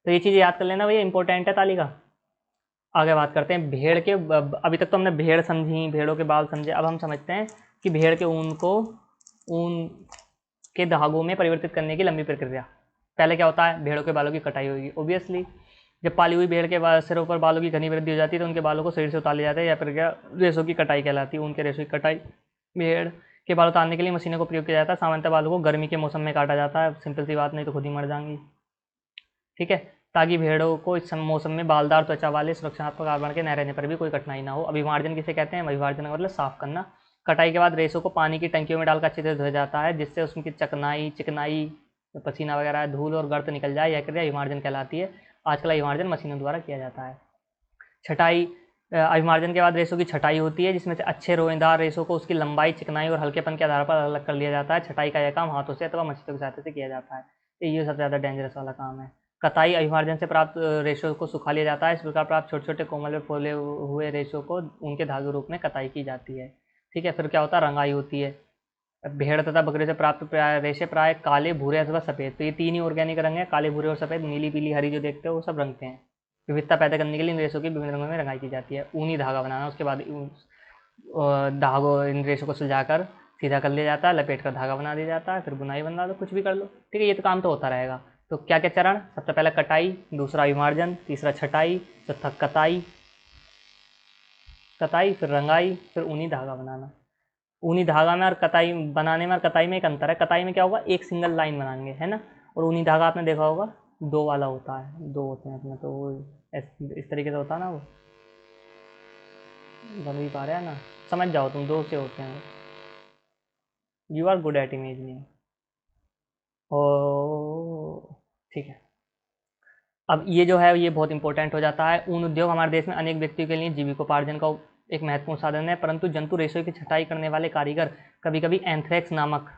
तो ये चीज़ याद कर लेना भैया, इंपॉर्टेंट है तालिका। आगे बात करते हैं भेड़ के। अभी तक तो हमने भेड़ समझी, भेड़ों के बाल समझे, अब हम समझते हैं कि भेड़ के ऊन को ऊन के धागों में परिवर्तित करने की लंबी प्रक्रिया। पहले क्या होता है, भेड़ों के बालों की कटाई होगी ऑब्वियसली। जब पाली हुई भेड़ के सिरों पर बालों की घनी वृद्धि हो जाती है तो उनके बालों को शरीर से उतार लिया जाता है। यह प्रक्रिया रेशों की कटाई कहलाती है। उनके रेशों की कटाई। भेड़ के बाल उतारने के लिए मशीनों का प्रयोग किया जाता है। सामान्यतः बालों को गर्मी के मौसम में काटा जाता है। सिंपल सी बात, नहीं तो खुद ही मर जाएंगी। ठीक है, ताकि भेड़ों को इस मौसम में बालदार त्वचा वाले सुरक्षात्मक आवरण के न रहने पर भी कोई कठिनाई ना हो। अभिमार्जन किसे कहते हैं, अभिमार्जन का मतलब साफ करना। कटाई के बाद रेशों को पानी की टंकियों में डालकर अच्छे से धोया जाता है, जिससे उसकी चिकनाई पसीना वगैरह धूल और गर्द निकल जाए। यह क्रिया अभिमार्जन कहलाती है। आजकल अभिमार्जन मशीनों द्वारा किया जाता है। छटाई, अभिमार्जन के बाद रेशों की छटाई होती है, जिसमें से अच्छे रोएदार रेशों को उसकी लंबाई, चिकनाई और हल्केपन के आधार पर अलग कर लिया जाता है। छटाई का यह काम हाथों से अथवा मशीनों की सहायता से किया जाता है। ये सबसे ज़्यादा डेंजरस वाला काम है। कताई, अभिमार्जन से प्राप्त रेशों को सुखा लिया जाता है। इस प्रकार प्राप्त छोटे छोटे कोमल में फूले हुए रेशों को उनके धागे रूप में कताई की जाती है। ठीक है, फिर क्या होता है, रंगाई होती है। भेड़ तथा बकरे से प्राप्त रेशे प्राय काले, भूरे अथवा सफ़ेद। तो ये तीन ही ऑर्गेनिक रंग है, काले, भूरे और सफ़ेद। नीली, पीली, हरी जो देखते हो वो सब रंग के हैं। विविधता पैदा करने के लिए इन रेशों की विभिन्न रंगों में रंगाई की जाती है। ऊनी धागा बनाना, उसके बाद धागों इन रेशों को सुलझाकर सीधा कर लिया जाता है, लपेट कर धागा बना दिया जाता है, फिर बुनाई बना दो, कुछ भी कर लो। ठीक है, ये तो काम तो होता रहेगा। तो क्या क्या चरण, सबसे पहले कटाई, दूसरा अभिमार्जन, तीसरा छटाई, चौथा कताई, फिर रंगाई, फिर ऊनी धागा बनाना। ऊनी धागा में और कताई बनाने में और कताई में एक अंतर है। कताई में क्या होगा, एक सिंगल लाइन बनाएंगे, है ना। और ऊनी धागा आपने देखा होगा दो वाला होता है, दो होते हैं अपने, तो वो इस तरीके से होता है ना, वो बन भी पा रहे हैं ना, समझ जाओ तुम, दो से होते हैं। You are good at imagining. ओ ठीक है, अब ये जो है ये बहुत इंपॉर्टेंट हो जाता है। ऊन उद्योग हमारे देश में अनेक व्यक्तियों के लिए जीविकोपार्जन का एक महत्वपूर्ण साधन है, परंतु जंतु रेशों की छटाई करने वाले कारीगर कभी कभी एंथ्रेक्स नामक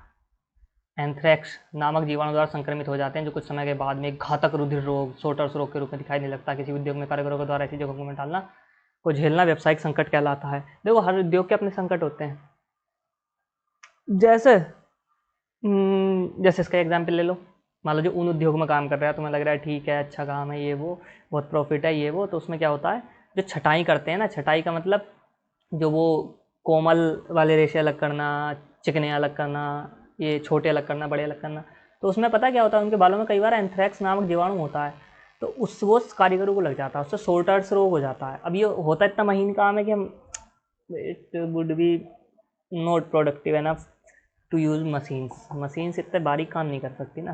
जीवाणु द्वारा संक्रमित हो जाते हैं, जो कुछ समय के बाद में एक घातक रुधिर रोग, सोटर्स रोग के रूप में दिखाई देने लगता है। किसी उद्योग में कारीगरों के द्वारा ऐसी जगहों में डालना को झेलना व्यावसायिक संकट कहलाता है। देखो, हर उद्योग के अपने संकट होते हैं। जैसे इसका एग्जाम्पल ले लो। मान लो जो ऊन उद्योग में काम कर रहा है, तुम्हें लग रहा है ठीक है, अच्छा काम है, ये वो बहुत प्रॉफिट है, ये वो, तो उसमें क्या होता है, जो छटाई करते हैं ना, छटाई का मतलब जो वो कोमल वाले रेशे अलग करना, चिकने अलग करना, ये छोटे अलग करना, बड़े अलग करना, तो उसमें पता क्या होता है, उनके बालों में कई बार एंथ्रेक्स नामक जीवाणु होता है, तो वो कारीगरों को लग जाता है, उससे सोल्टर्स रोग हो जाता है। अब ये होता इतना महीन काम है कि हम it would be not productive enough to use machines इतने बारीक काम नहीं कर सकती ना,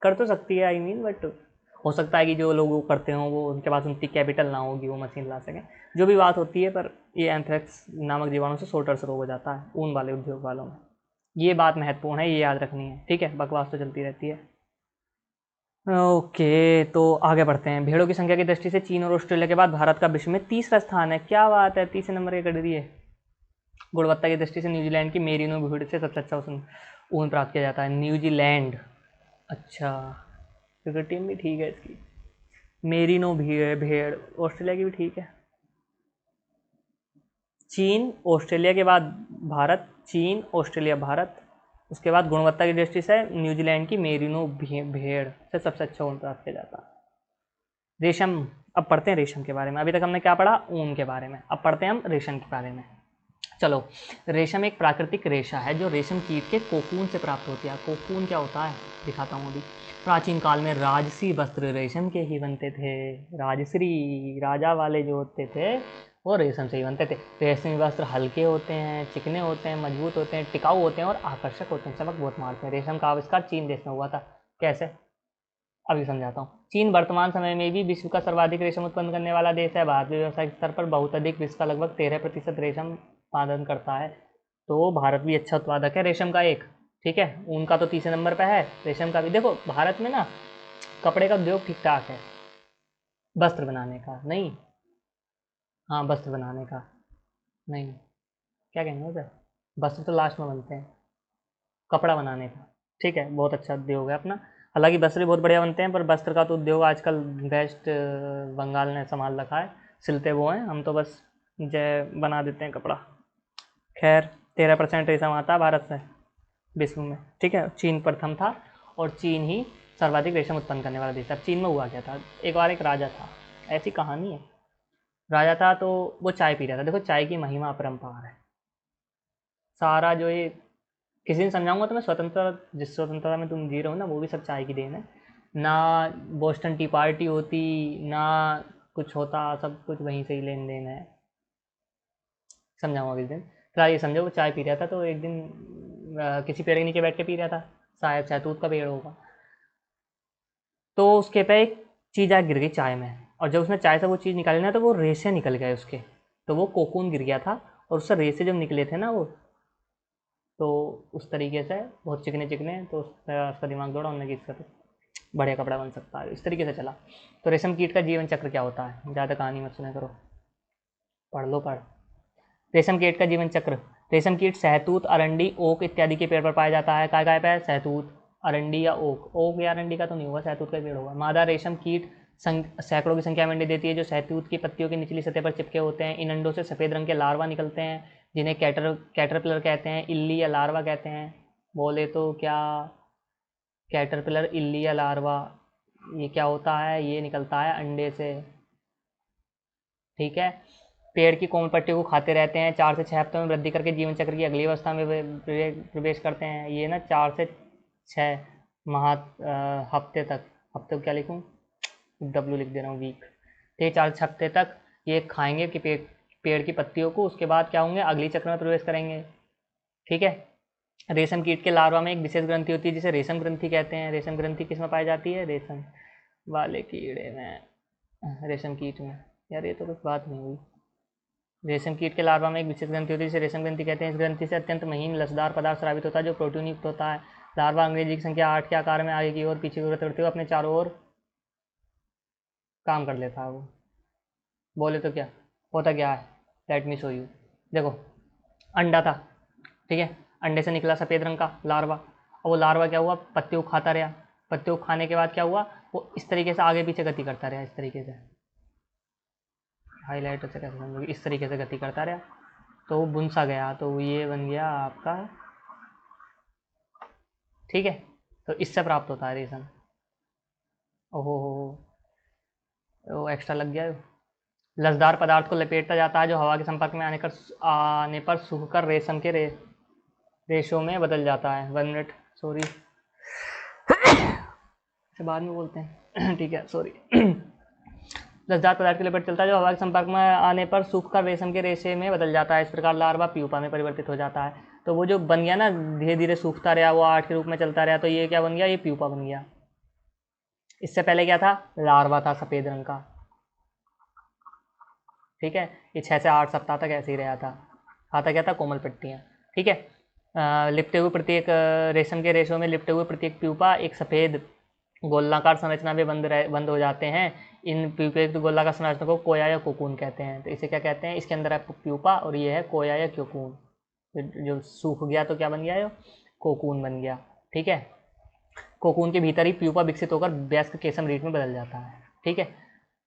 कर तो सकती है, आई मीन, बट हो सकता है कि जो लोग वो करते हों वो उनके पास उनकी कैपिटल ना होगी वो मशीन ला सकें, जो भी बात होती है। पर ये एंथ्रेक्स नामक जीवाणु से सोटर्स रोग हो जाता है ऊन वाले उद्योग वालों में। ये बात महत्वपूर्ण है, ये याद रखनी है। ठीक है, बकवास तो चलती रहती है। ओके, तो आगे बढ़ते हैं। भेड़ों की संख्या की दृष्टि से चीन और ऑस्ट्रेलिया के बाद भारत का विश्व में तीसरा स्थान है। क्या बात है, तीसरे नंबर की गडरी है। गुणवत्ता की दृष्टि से न्यूजीलैंड की मेरिनो भेड़ से सबसे अच्छा ऊन प्राप्त किया जाता है। न्यूजीलैंड, अच्छा, क्रिकेट टीम भी ठीक है इसकी। मेरिनो भेड़, ऑस्ट्रेलिया की भी ठीक है। चीन, ऑस्ट्रेलिया के बाद भारत, चीन, ऑस्ट्रेलिया, भारत। उसके बाद गुणवत्ता की दृष्टि से न्यूजीलैंड की मेरिनो भेड़ से सबसे अच्छा ऊन प्राप्त किया जाता है। रेशम, अब पढ़ते हैं रेशम के बारे में। अभी तक हमने क्या पढ़ा, ऊन के बारे में, अब पढ़ते हैं हम रेशम के बारे में। चलो, रेशम एक प्राकृतिक रेशा है जो रेशम कीट के कोकून से प्राप्त होती है। कोकून क्या होता है दिखाता हूँ अभी। प्राचीन काल में राजसी वस्त्र रेशम के ही बनते थे। राजश्री, राजा वाले जो होते थे वो रेशम से ही बनते थे। रेशमी वस्त्र हल्के होते हैं, चिकने होते हैं, मजबूत होते हैं, टिकाऊ होते हैं और आकर्षक होते हैं, चमक बहुत मारते हैं। रेशम का आविष्कार चीन देश में हुआ था। कैसे, अभी समझाता हूँ। चीन वर्तमान समय में भी विश्व का सर्वाधिक रेशम उत्पन्न करने वाला देश है। भारत भी व्यावसायिक स्तर पर बहुत अधिक, विश्व का लगभग 13% रेशम उत्पादन करता है। तो भारत भी अच्छा उत्पादक है रेशम का एक। ठीक है, उनका तो तीसरे नंबर पर है, रेशम का भी। देखो, भारत में ना कपड़े का उद्योग ठीक ठाक है, वस्त्र बनाने का नहीं, हाँ वस्त्र बनाने का नहीं, क्या कहेंगे उसे, वस्त्र तो लास्ट में बनते हैं, कपड़ा बनाने का। ठीक है, बहुत अच्छा उद्योग है अपना। हालांकि वस्त्र भी बहुत बढ़िया बनते हैं, पर वस्त्र का तो उद्योग आजकल वेस्ट बंगाल ने संभाल रखा है, सिलते वो हैं, हम तो बस जय बना देते हैं कपड़ा। खैर, 13% रेशम आता है भारत से विश्व में, ठीक है। चीन प्रथम था और चीन ही सर्वाधिक रेशम उत्पन्न करने वाला देश था। अब चीन में हुआ क्या था, एक बार एक राजा था, ऐसी कहानी है। राजा था तो वो चाय पी रहा था। देखो चाय की महिमा अपरंपार है। सारा जो ये किसी दिन समझाऊंगा तो मैं स्वतंत्रता, जिस स्वतंत्रता में तुम जी रहे हो ना, वो भी सब चाय की देन है ना। बोस्टन टी पार्टी होती ना कुछ होता, सब कुछ वहीं से ही लेन देन है। समझाऊंगा किस दिन। फिलहाल ये समझो वो चाय पी रहा था तो एक दिन किसी पेड़ के नीचे बैठ के पी रहा था, शायद शहतूत का पेड़ होगा। तो उसके पे एक चीज़ गिर गई चाय में, और जब उसने चाय से वो चीज़ निकाली ना तो वो रेसे निकल गए उसके, तो वो कोकून गिर गया था। और उससे रेसे जब निकले थे ना वो, तो उस तरीके से बहुत चिकने चिकने, तो उसका दिमाग दौड़ा, उन्होंने कि इसका तो बढ़िया कपड़ा बन सकता है, इस तरीके से चला। तो रेशम कीट का जीवन चक्र क्या होता है, ज़्यादा कहानी मत सुना करो, पढ़ लो पढ़। रेशम कीट का जीवन चक्र। रेशम कीट सहतूत, अरंडी, ओक इत्यादि के पेड़ पर पाया जाता है। काय काय पे? सहतूत, अरंडी या ओक। ओक या अरंडी का तो नहीं होगा, सहतूत का पेड़ होगा। मादा रेशम कीट सैकड़ों की संख्या में अंडे देती है, जो सहतूत की पत्तियों की निचली सतह पर चिपके होते हैं। इन अंडों से सफ़ेद रंग के लार्वा निकलते हैं, जिन्हें कैटरपिलर कहते हैं, इल्ली या लार्वा कहते हैं। बोले तो क्या, कैटरपिलर, इल्ली या लार्वा, ये क्या होता है, ये निकलता है अंडे से, ठीक है। पेड़ की कोमल पत्तियों को खाते रहते हैं, 4 से 6 हफ्तों में वृद्धि करके जीवन चक्र की अगली अवस्था में प्रवेश करते हैं। ये ना 4 से 6 हफ्ते तक, हफ्ते को क्या लिखूँ, डब्ल्यू लिख दे रहा हूँ, वीक, ठीक है। 4 से 6 हफ्ते तक ये खाएंगे कि पेड़ की पत्तियों को, उसके बाद क्या होंगे, अगली चक्र में प्रवेश करेंगे, ठीक है। रेशम कीट के लार्वा में एक विशेष ग्रंथि होती है जिसे रेशम ग्रंथि कहते हैं। रेशम ग्रंथि किस में पाई जाती है, रेशम वाले कीड़े में, रेशम कीट में। यार ये तो कुछ बात नहीं हुई। रेशम कीट के लार्वा में एक विशेष ग्रंथि होती है जिसे रेशम ग्रंथि कहते हैं। इस ग्रंथि से अत्यंत महीन लसदार पदार्थ स्रावित होता है जो प्रोटीन युक्त होता है। लार्वा अंग्रेजी की संख्या 8 के आकार में आगे की ओर पीछे की ओर तोड़ते हुए अपने चारों ओर काम कर लेता है वो। बोले तो क्या होता, क्या है, लेट मी शो यू। देखो अंडा था, ठीक है, अंडे से निकला सफ़ेद रंग का लार्वा, और वो लार्वा क्या हुआ, पत्तियों को खाता रहा। पत्तियों को खाने के बाद क्या हुआ, वो इस तरीके से आगे पीछे गति करता रहा, इस तरीके से, हाईलाइट से कैसे समझोगे, इस तरीके से गति करता रहा, तो वो बुन सा गया, तो ये बन गया आपका, ठीक है। तो इससे प्राप्त होता है रेशम। ओहो वो एक्स्ट्रा लग गया। लसदार पदार्थ को लपेटता जाता है जो हवा के संपर्क में आने पर सूखकर रेशम के रेशों में बदल जाता है। 1 मिनट, सॉरी, इसे बाद में बोलते हैं ठीक है, सॉरी। लसदार पदार्थ के लपेट चलता है जो हवा के संपर्क में आने पर सूखकर रेशम के रेशे में बदल जाता है। इस प्रकार लार्वा प्यूपा में परिवर्तित हो जाता है। तो वो जो बन गया ना, धीरे धीरे सूखता रहा, वो 8 के रूप में चलता रहा, तो ये क्या बन गया, ये प्यूपा बन गया। इससे पहले क्या था, लार्वा था सफ़ेद रंग का, ठीक है। ये 6 से 8 सप्ताह तक ऐसे ही रहा था। खाता क्या था, कोमल पट्टियाँ, ठीक है। लिपटे हुए प्रत्येक रेशम के रेशों में लिपटे हुए प्रत्येक प्यूपा एक सफ़ेद गोलाकार संरचना में बंद हो जाते हैं। इन प्यूपेक्ट गोलाकार संरचना को कोया या कोकून कहते हैं। तो इसे क्या कहते हैं, इसके अंदर है प्यूपा और ये है कोया या कोकून। जो सूख गया तो क्या बन गया, ये कोकून बन गया, ठीक है। कोकून के भीतर ही प्यूपा विकसित होकर वयस्क केसम रीट में बदल जाता है, ठीक है।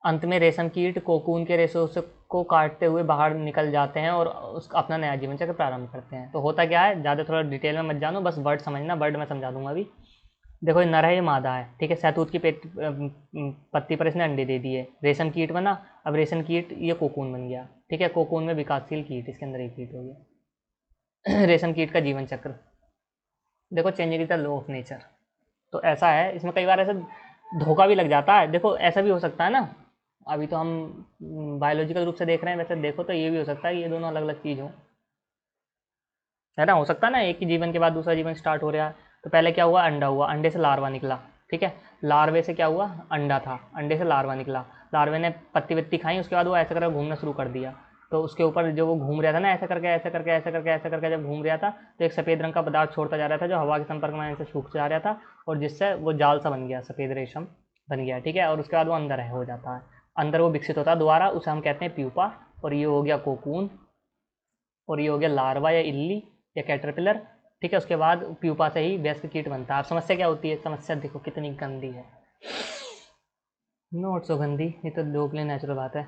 अंत में रेशम कीट कोकून के रेशों को काटते हुए बाहर निकल जाते हैं और उसका अपना नया जीवन चक्र प्रारंभ करते हैं। तो होता क्या है, ज़्यादा थोड़ा डिटेल में मत जानो, बस वर्ड समझना, वर्ड मैं समझा दूंगा अभी। देखो ये नर है, ये मादा है, ठीक है। सहतूत की पत्ती पर इसने अंडे दे दिए, रेशम कीट बना। अब रेशम कीट ये कोकून बन गया, ठीक है। कोकून में विकासशील कीट, इसके अंदर एक कीट हो गया। रेशम कीट का जीवन चक्र देखो, changing the law of nature. तो ऐसा है, इसमें कई बार ऐसा धोखा भी लग जाता है। देखो ऐसा भी हो सकता है ना, अभी तो हम बायोलॉजिकल रूप से देख रहे हैं, वैसे देखो तो ये भी हो सकता है कि ये दोनों अलग अलग चीज़ हो, है ना। हो सकता है ना, एक ही जीवन के बाद दूसरा जीवन स्टार्ट हो रहा है। तो पहले क्या हुआ, अंडा हुआ, अंडे से लार्वा निकला, ठीक है। लार्वे से क्या हुआ, अंडा था, अंडे से लार्वा निकला। लार्वे ने पत्ती वत्ती खाई, उसके बाद वो ऐसे करके घूमना शुरू कर दिया। तो उसके ऊपर जो वो घूम रहा था ना, ऐसे करके ऐसे करके ऐसे करके ऐसे करके जब घूम रहा था, तो एक सफ़ेद रंग का पदार्थ छोड़ता जा रहा था जो हवा के संपर्क में आने से सूख जा रहा था, और जिससे वो जाल सा बन गया, सफ़ेद रेशम बन गया, ठीक है। और उसके बाद वो अंदर हो जाता है, अंदर वो विकसित होता है दोबारा, उसे हम कहते हैं प्यूपा। और ये हो गया कोकून, और ये हो गया लार्वा या इल्ली या कैटरपिलर, ठीक है। उसके बाद प्यूपा से ही वयस्क कीट बनता है। अब समस्या क्या होती है, समस्या देखो कितनी गंदी है, नोट सो गंदी, ये तो लोग के लिए नेचुरल बात है,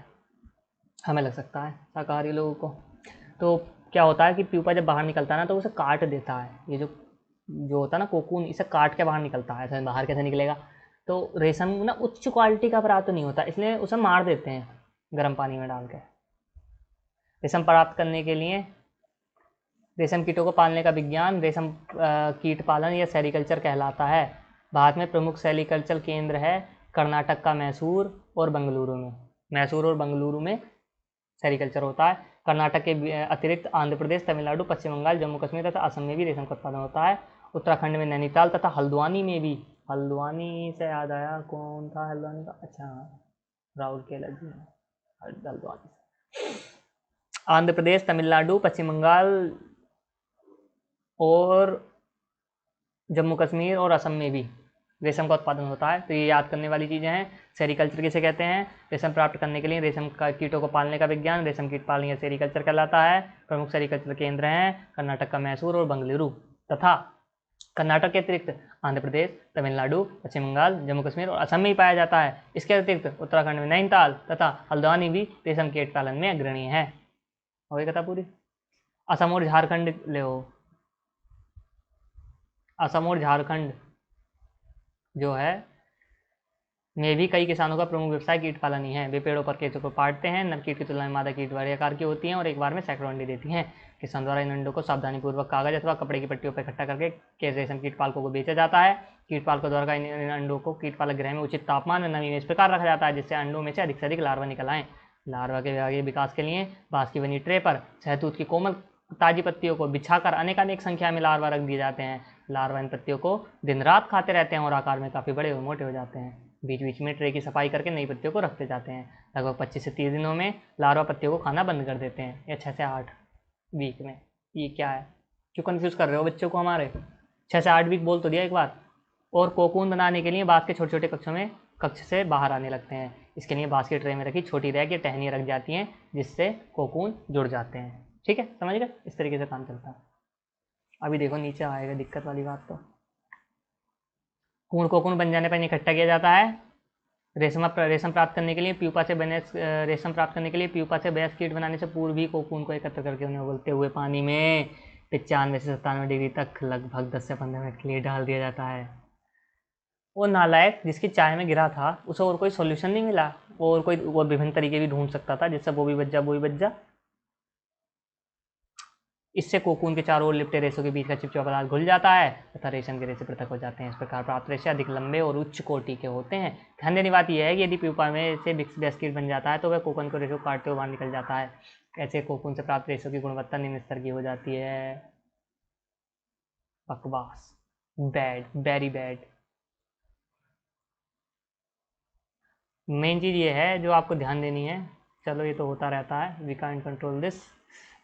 हमें लग सकता है शाकाहारी लोगों को। तो क्या होता है कि प्यूपा जब बाहर निकलता है ना तो उसे काट देता है, ये जो होता है ना कोकून, इसे काट के बाहर निकलता है, ऐसे बाहर कैसे निकलेगा। तो रेशम ना उच्च क्वालिटी का प्राप्त नहीं होता, इसलिए उसे मार देते हैं गर्म पानी में डाल के। रेशम प्राप्त करने के लिए रेशम कीटों को पालने का विज्ञान रेशम कीट पालन या सेरीकल्चर कहलाता है। भारत में प्रमुख सेरीकल्चर केंद्र है कर्नाटक का मैसूर और बेंगलुरु में। मैसूर और बेंगलुरु में सेरीकल्चर होता है। कर्नाटक के अतिरिक्त आंध्र प्रदेश, तमिलनाडु, पश्चिम बंगाल, जम्मू कश्मीर तथा असम में भी रेशम का उत्पादन होता है। उत्तराखंड में नैनीताल तथा हल्द्वानी में भी। हल्द्वानी से याद आया, कौन था हल्द्वानी का? अच्छा, राउरकेला जी, हल्द्वानी। आंध्र प्रदेश, तमिलनाडु, पश्चिम बंगाल और जम्मू कश्मीर और असम में भी रेशम का उत्पादन होता है। तो ये याद करने वाली चीज़ें हैं। सेरीकल्चर किसे कहते हैं? रेशम प्राप्त करने के लिए रेशम का कीटों को पालने का विज्ञान रेशम कीट पालन या सेरीकल्चर कहलाता है। प्रमुख सेरीकल्चर केंद्र हैं कर्नाटक का मैसूर और बेंगलुरु तथा कर्नाटक के अतिरिक्त आंध्र प्रदेश, तमिलनाडु, पश्चिम बंगाल, जम्मू कश्मीर और असम में ही पाया जाता है। इसके अतिरिक्त उत्तराखंड में नैनीताल तथा हल्द्वानी भी रेशम कीट पालन में अग्रणी है। हो गई कथा पूरी। असम और झारखंड ले हो, असम और झारखंड जो है में भी कई किसानों का प्रमुख व्यवसाय कीट पालन ही है। वे पेड़ों पर कीटों को पालते हैं। नर कीट की तुलना में मादा कीट बड़े आकार की होती हैं और एक बार में सैकड़ों अंडे देती हैं। किसान द्वारा इन अंडों को सावधानीपूर्वक कागज अथवा कपड़े की पट्टियों पर इकट्ठा करके रेशम कीट पालकों को बेचा जाता है। कीट पालकों द्वारा इन अंडों को कीट पालक गृह में उचित तापमान और नमी में इस प्रकार रखा जाता है जिससे अंडों में से अधिक लार्वा निकल आएँ। लार्वा के आगे विकास के लिए बांस की बनी ट्रे पर शहतूत की कोमल ताजी पत्तियों को बिछाकर अनेकानेक संख्या में लार्वा रख दिए जाते हैं। लार्वा इन पत्तियों को दिन रात खाते रहते हैं और आकार में काफ़ी बड़े और मोटे हो जाते हैं। बीच बीच में ट्रे की सफाई करके नई पत्तियों को रखते जाते हैं। लगभग 25 से 30 दिनों में लार्वा पत्तियों को खाना बंद कर देते हैं, या 6 से 8 वीक में। ये क्या है, क्यों कन्फ्यूज़ कर रहे हो बच्चों को हमारे? 6 से 8 वीक बोल तो दिया एक बार। और कोकून बनाने के लिए बाँस के छोटे छोटे कक्ष से बाहर आने लगते हैं। इसके लिए बाँस की ट्रे में रखी छोटी रैक या टहनियाँ रख जाती हैं जिससे कोकून जुड़ जाते हैं। ठीक है, समझ गए? इस तरीके से काम चलता है। अभी देखो नीचे आएगा दिक्कत वाली बात। तो पूर्ण कोकून बन जाने पर इकट्ठा किया जाता है। रेशम प्राप्त करने के लिए प्यूपा से वयस्क कीट बनाने से पूर्व भी कोकून को एकत्र करके उन्हें उबलते हुए पानी में 95 से 97 डिग्री तक लगभग 10 से 15 मिनट के लिए डाल दिया जाता है। वो नालायक जिसकी चाय में गिरा था उसे और कोई सॉल्यूशन नहीं मिला, और कोई और विभिन्न तरीके भी ढूंढ सकता था जिससे वो भी बच जा। इससे कोकून के चारों ओर लिपटे रेशों के बीच का चिपचिपा पदार्थ घुल जाता है तथा रेशम के रेशे पृथक हो जाते हैं। इस प्रकार प्राप्त रेशे अधिक लंबे और उच्च कोटि के होते हैं। ध्यान देने बात यह है कि यदि प्यूपा में से वयस्क कीट बन जाता है तो वह कोकून को रेशों काटते हुए बाहर निकल जाता है। ऐसे कोकून से प्राप्त रेशों की गुणवत्ता निम्न स्तर की हो जाती है। बकवास, बैड, वेरी बैड। मेन चीज़ ये है जो आपको ध्यान देनी है। चलो ये तो होता रहता है, we can control this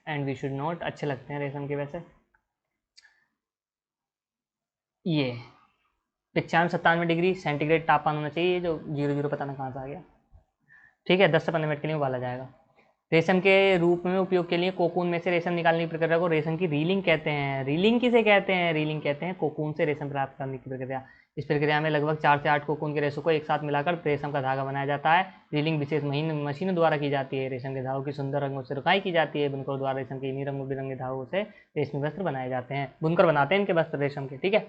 and we should not. अच्छे लगते हैं रेशम के वैसे। ये 95-97 डिग्री सेंटीग्रेड तापमान होना चाहिए। जो 00 पता नहीं कहाँ से आ गया। ठीक है, 10 से 15 मिनट के लिए उबाला जाएगा। रेशम के रूप में उपयोग के लिए कोकून में से रेशम निकालने की प्रक्रिया को रेशम की रीलिंग कहते हैं। रीलिंग किसे कहते हैं? रीलिंग कहते हैं कोकून से रेशम प्राप्त करने की प्रक्रिया। इस प्रक्रिया में लगभग 4 से 8 कोकून के रेशों को एक साथ मिलाकर रेशम का धागा बनाया जाता है। रीलिंग विशेष मशीनों द्वारा की जाती है। रेशम के धागों की सुंदर रंगों से रुकाई की जाती है। बुनकरों द्वारा रेशम के इन्हीं रंग बिरंगे धागों से रेशमी वस्त्र बनाए जाते हैं। बुनकर बनाते हैं इनके वस्त्र रेशम के। ठीक है,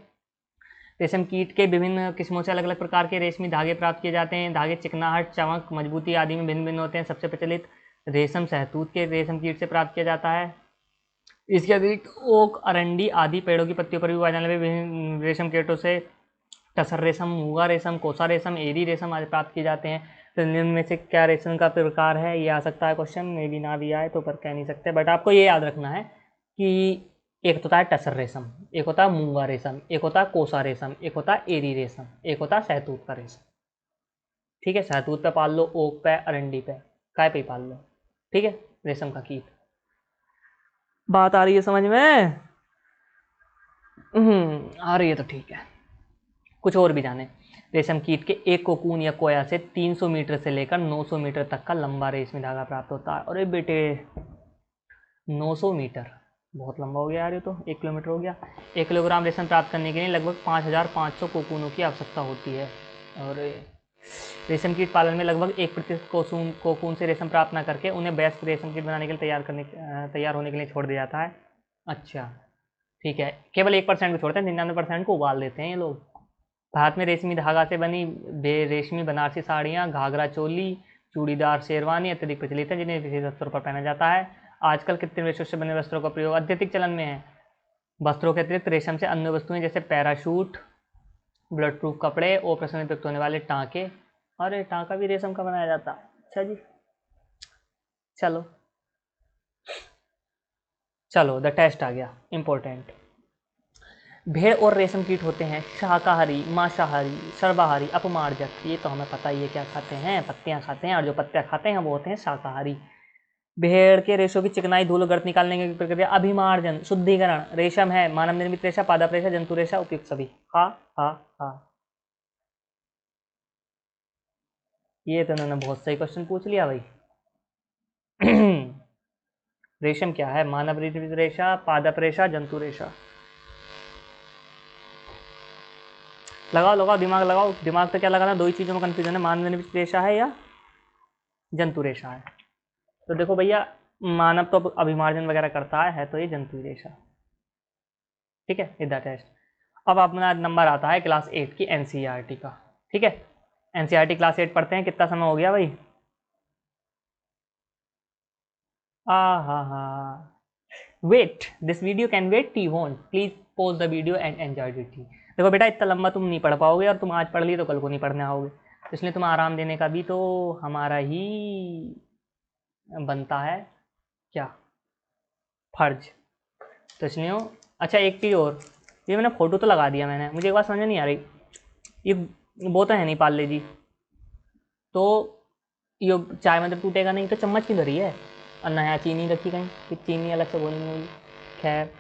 रेशम कीट के विभिन्न किस्मों से अलग अलग प्रकार के रेशमी धागे प्राप्त किए जाते हैं। धागे चिकनाहट, चमक, मजबूती आदि में भिन्न भिन्न होते हैं। सबसे प्रचलित रेशम शहतूत के रेशम कीट से प्राप्त किया जाता है। इसके अतिरिक्त ओक, अरंडी आदि पेड़ों की पत्तियों पर भी पाए जाने वाले विभिन्न रेशम कीटों से टसर रेशम, मूंगा रेशम, कोसा रेशम, एरी रेशम आदि प्राप्त किए जाते हैं। तो निम्न में से क्या रेशम का प्रकार है? ये आ सकता है क्वेश्चन, मे भी ना भी आए तो पर कह नहीं सकते। बट आपको ये याद रखना है कि एक होता है टसर रेशम, एक होता है मूंगा रेशम, एक होता है कोसा रेशम, एक होता है एरी रेशम, एक होता है शहतूत का रेशम। ठीक है, शहतूत पे पाल लो, ओक पे, अरंडी पे, काय पे पाल लो। ठीक है, रेशम का कीट। बात आ रही है समझ में? आ रही है तो ठीक है। कुछ और भी जाने। रेशम कीट के एक कोकून या कोया से 300 मीटर से लेकर 900 मीटर तक का लंबा रेशमी धागा प्राप्त होता है। अरे बेटे 900 मीटर बहुत लंबा हो गया यार, ये तो 1 किलोमीटर हो गया। 1 किलोग्राम रेशम प्राप्त करने के लिए लगभग 5500 कोकूनों की आवश्यकता होती है। और रेशम कीट पालन में लगभग 1% कोकून से रेशम प्राप्त न करके उन्हें वयस्क रेशम कीट बनाने के लिए तैयार होने के लिए छोड़ दिया जाता है। अच्छा ठीक है, केवल 1% को छोड़ते हैं, 99% को उबाल देते हैं ये लोग। भारत में रेशमी धागा से बनी रेशमी बनारसी साड़ियाँ, घाघरा चोली, चूड़ीदार शेरवानी अत्यधिक प्रचलित है, जिन्हें विशेष अवसरों पर पहना जाता है। आजकल कृत्रिम रेशों से बने वस्त्रों का प्रयोग अत्यधिक चलन में है। वस्त्रों के अतिरिक्त रेशम से अन्य वस्तुएं जैसे पैराशूट, ब्लड प्रूफ कपड़े और प्रसन्न व्यक्त होने वाले टाँके, अरे टाँका भी रेशम का बनाया जाता है। अच्छा जी, चलो चलो द टेस्ट आ गया इम्पोर्टेंट। भेड़ और रेशम कीट होते हैं शाकाहारी, मांसाहारी, सर्वाहारी, अपमार्जक। ये तो हमें पता ही है क्या खाते हैं, पत्तियां खाते हैं, और जो पत्तियां खाते हैं वो होते हैं शाकाहारी। भेड़ के रेशों की चिकनाई, धूल, गर्द निकालने की प्रक्रिया अभिमार्जन, शुद्धिकरण। रेशम है मानव निर्मित रेशा, पादप रेशा, जंतु रेशा, उपयुक्त सभी। हा हा हा, ये तो उन्होंने बहुत सही क्वेश्चन पूछ लिया भाई। रेशम क्या है? मानव निर्मित रेशा, पादप रेशा, जंतु रेशा। लगाओ लगाओ दिमाग लगाओ, दिमाग तो क्या लगाना, दो ही चीज़ों में कंफ्यूजन है, मानव निर्मित रेशा है या जंतु रेशा है। तो देखो भैया, मानव तो अभिमार्जन वगैरह करता है तो ये जंतु रेशा। ठीक है, इधर टेस्ट। अब अपना नंबर आता है क्लास 8 की एनसीईआरटी का। ठीक है, एनसीईआरटी क्लास 8 पढ़ते हैं, कितना समय हो गया भाई? हाँ, wait, this video can wait, tea want, please pause the video and enjoy the tea. देखो बेटा, इतना लंबा तुम नहीं पढ़ पाओगे, और तुम आज पढ़ लिए तो कल को नहीं पढ़ने आओगे, तो इसलिए तुम आराम देने का भी तो हमारा ही बनता है क्या, फर्ज। तो इसलिए अच्छा एक चीज़ और, ये मैंने फ़ोटो तो लगा दिया मैंने, मुझे एक बात समझ नहीं आ रही, ये वो तो है नहीं पार्ले जी, तो ये चाय मतलब टूटेगा नहीं, तो चम्मच की धरी है, और नया चीनी रखी कहीं कि चीनी अलग से बोलनी होगी। खैर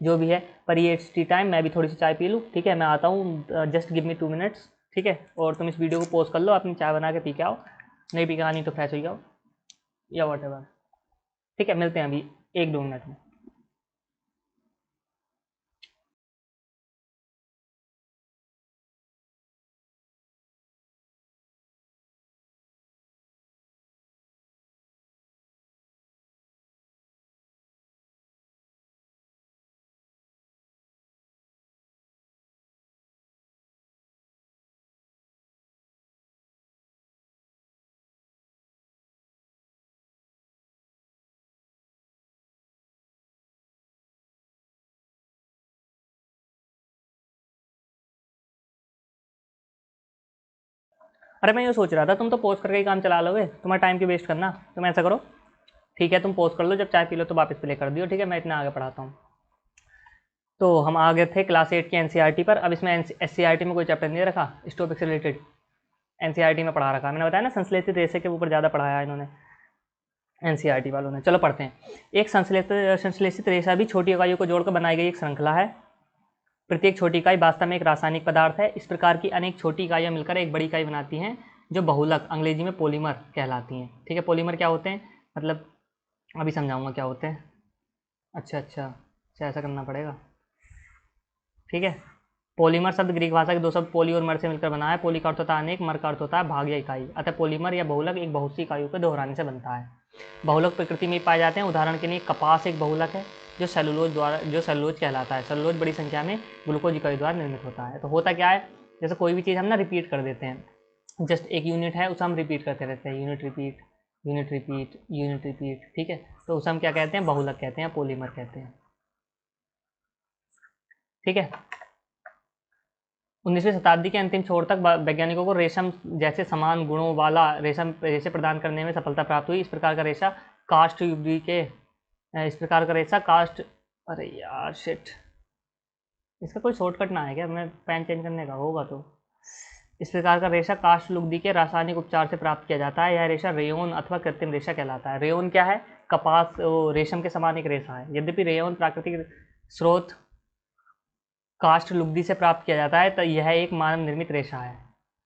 जो भी है, पर ये इट्स टी टाइम, मैं भी थोड़ी सी चाय पी लूँ। ठीक है, मैं आता हूँ, जस्ट गिव मी 2 मिनट्स। ठीक है, और तुम इस वीडियो को पॉज कर लो, अपनी चाय बना के पी के आओ, नहीं पी के आनी तो फ्रेश हो जाओ या वॉट एवर। ठीक है, मिलते हैं अभी 1-2 मिनट में। अरे मैं ये सोच रहा था, तुम तो पॉज करके ही काम चला लोगे, तुम्हारा टाइम क्यों वेस्ट करना, तुम ऐसा करो, ठीक है, तुम पॉज कर लो, जब चाय पी लो तो वापस प्ले कर दियो। ठीक है, मैं इतना आगे पढ़ाता हूँ। तो हम आ गए थे क्लास 8 की एनसीईआरटी पर। अब इसमें एससीईआरटी में कोई चैप्टर नहीं रखा इस टॉपिक से रिलेटेड, एनसीईआरटी में पढ़ा रखा, मैंने बताया ना, संश्लेषित रेशे के ऊपर ज़्यादा पढ़ाया इन्होंने एनसीईआरटी वालों ने। चलो पढ़ते हैं। एक संश्लेषित रेशा भी छोटी इकाइयों को जोड़कर बनाई गई एक श्रृंखला है। प्रत्येक छोटी इकाई वास्तव में एक रासायनिक पदार्थ है। इस प्रकार की अनेक छोटी इकाइयाँ मिलकर एक बड़ी इकाई बनाती हैं, जो बहुलक, अंग्रेजी में पॉलीमर कहलाती हैं। ठीक है, पॉलीमर क्या होते हैं, मतलब अभी समझाऊंगा क्या होते हैं। अच्छा, ऐसा करना पड़ेगा। ठीक है, पॉलीमर शब्द ग्रीक भाषा के दो शब्द पोली और मर से मिलकर बना है। पोली का अर्थ होता है अनेक, मर का अर्थ होता है भाग या इकाई। अतः पॉलीमर या बहुलक एक बहुत सी इकाइयों के दोहराने से बनता है। बहुलक प्रकृति में पाए जाते हैं। उदाहरण के लिए कपास एक बहुलक है, जो सेलुलोज कहलाता है। सेलुलोज बड़ी संख्या में ग्लूकोज इकाई द्वारा निर्मित होता है। तो होता क्या है, जैसे कोई भी चीज़ हम ना रिपीट कर देते हैं, जस्ट एक यूनिट है उसे हम रिपीट करते रहते हैं, unit repeat unit repeat unit repeat. ठीक है, तो उसे हम क्या कहते हैं, बहुलक कहते हैं, पॉलीमर कहते हैं। ठीक है, 19वीं शताब्दी के अंतिम छोर तक वैज्ञानिकों को रेशम जैसे समान गुणों वाला रेशे प्रदान करने में सफलता प्राप्त हुई। इस प्रकार का रेशा कास्ट युगी के इस प्रकार का रेशा कास्ट अरे यार शिट, इसका कोई शॉर्टकट ना है क्या, मैं पेन चेंज करने का होगा तो। इस प्रकार का रेशा कास्ट लुगदी के रासायनिक उपचार से प्राप्त किया जाता है। यह रेशा रेयोन अथवा कृत्रिम रेशा कहलाता है। रेयोन क्या है, कपास रेशम के समान एक रेशा है। यद्यपि रेयोन प्राकृतिक स्रोत कास्ट लुगदी से प्राप्त किया जाता है, तो यह एक मानव निर्मित रेशा है।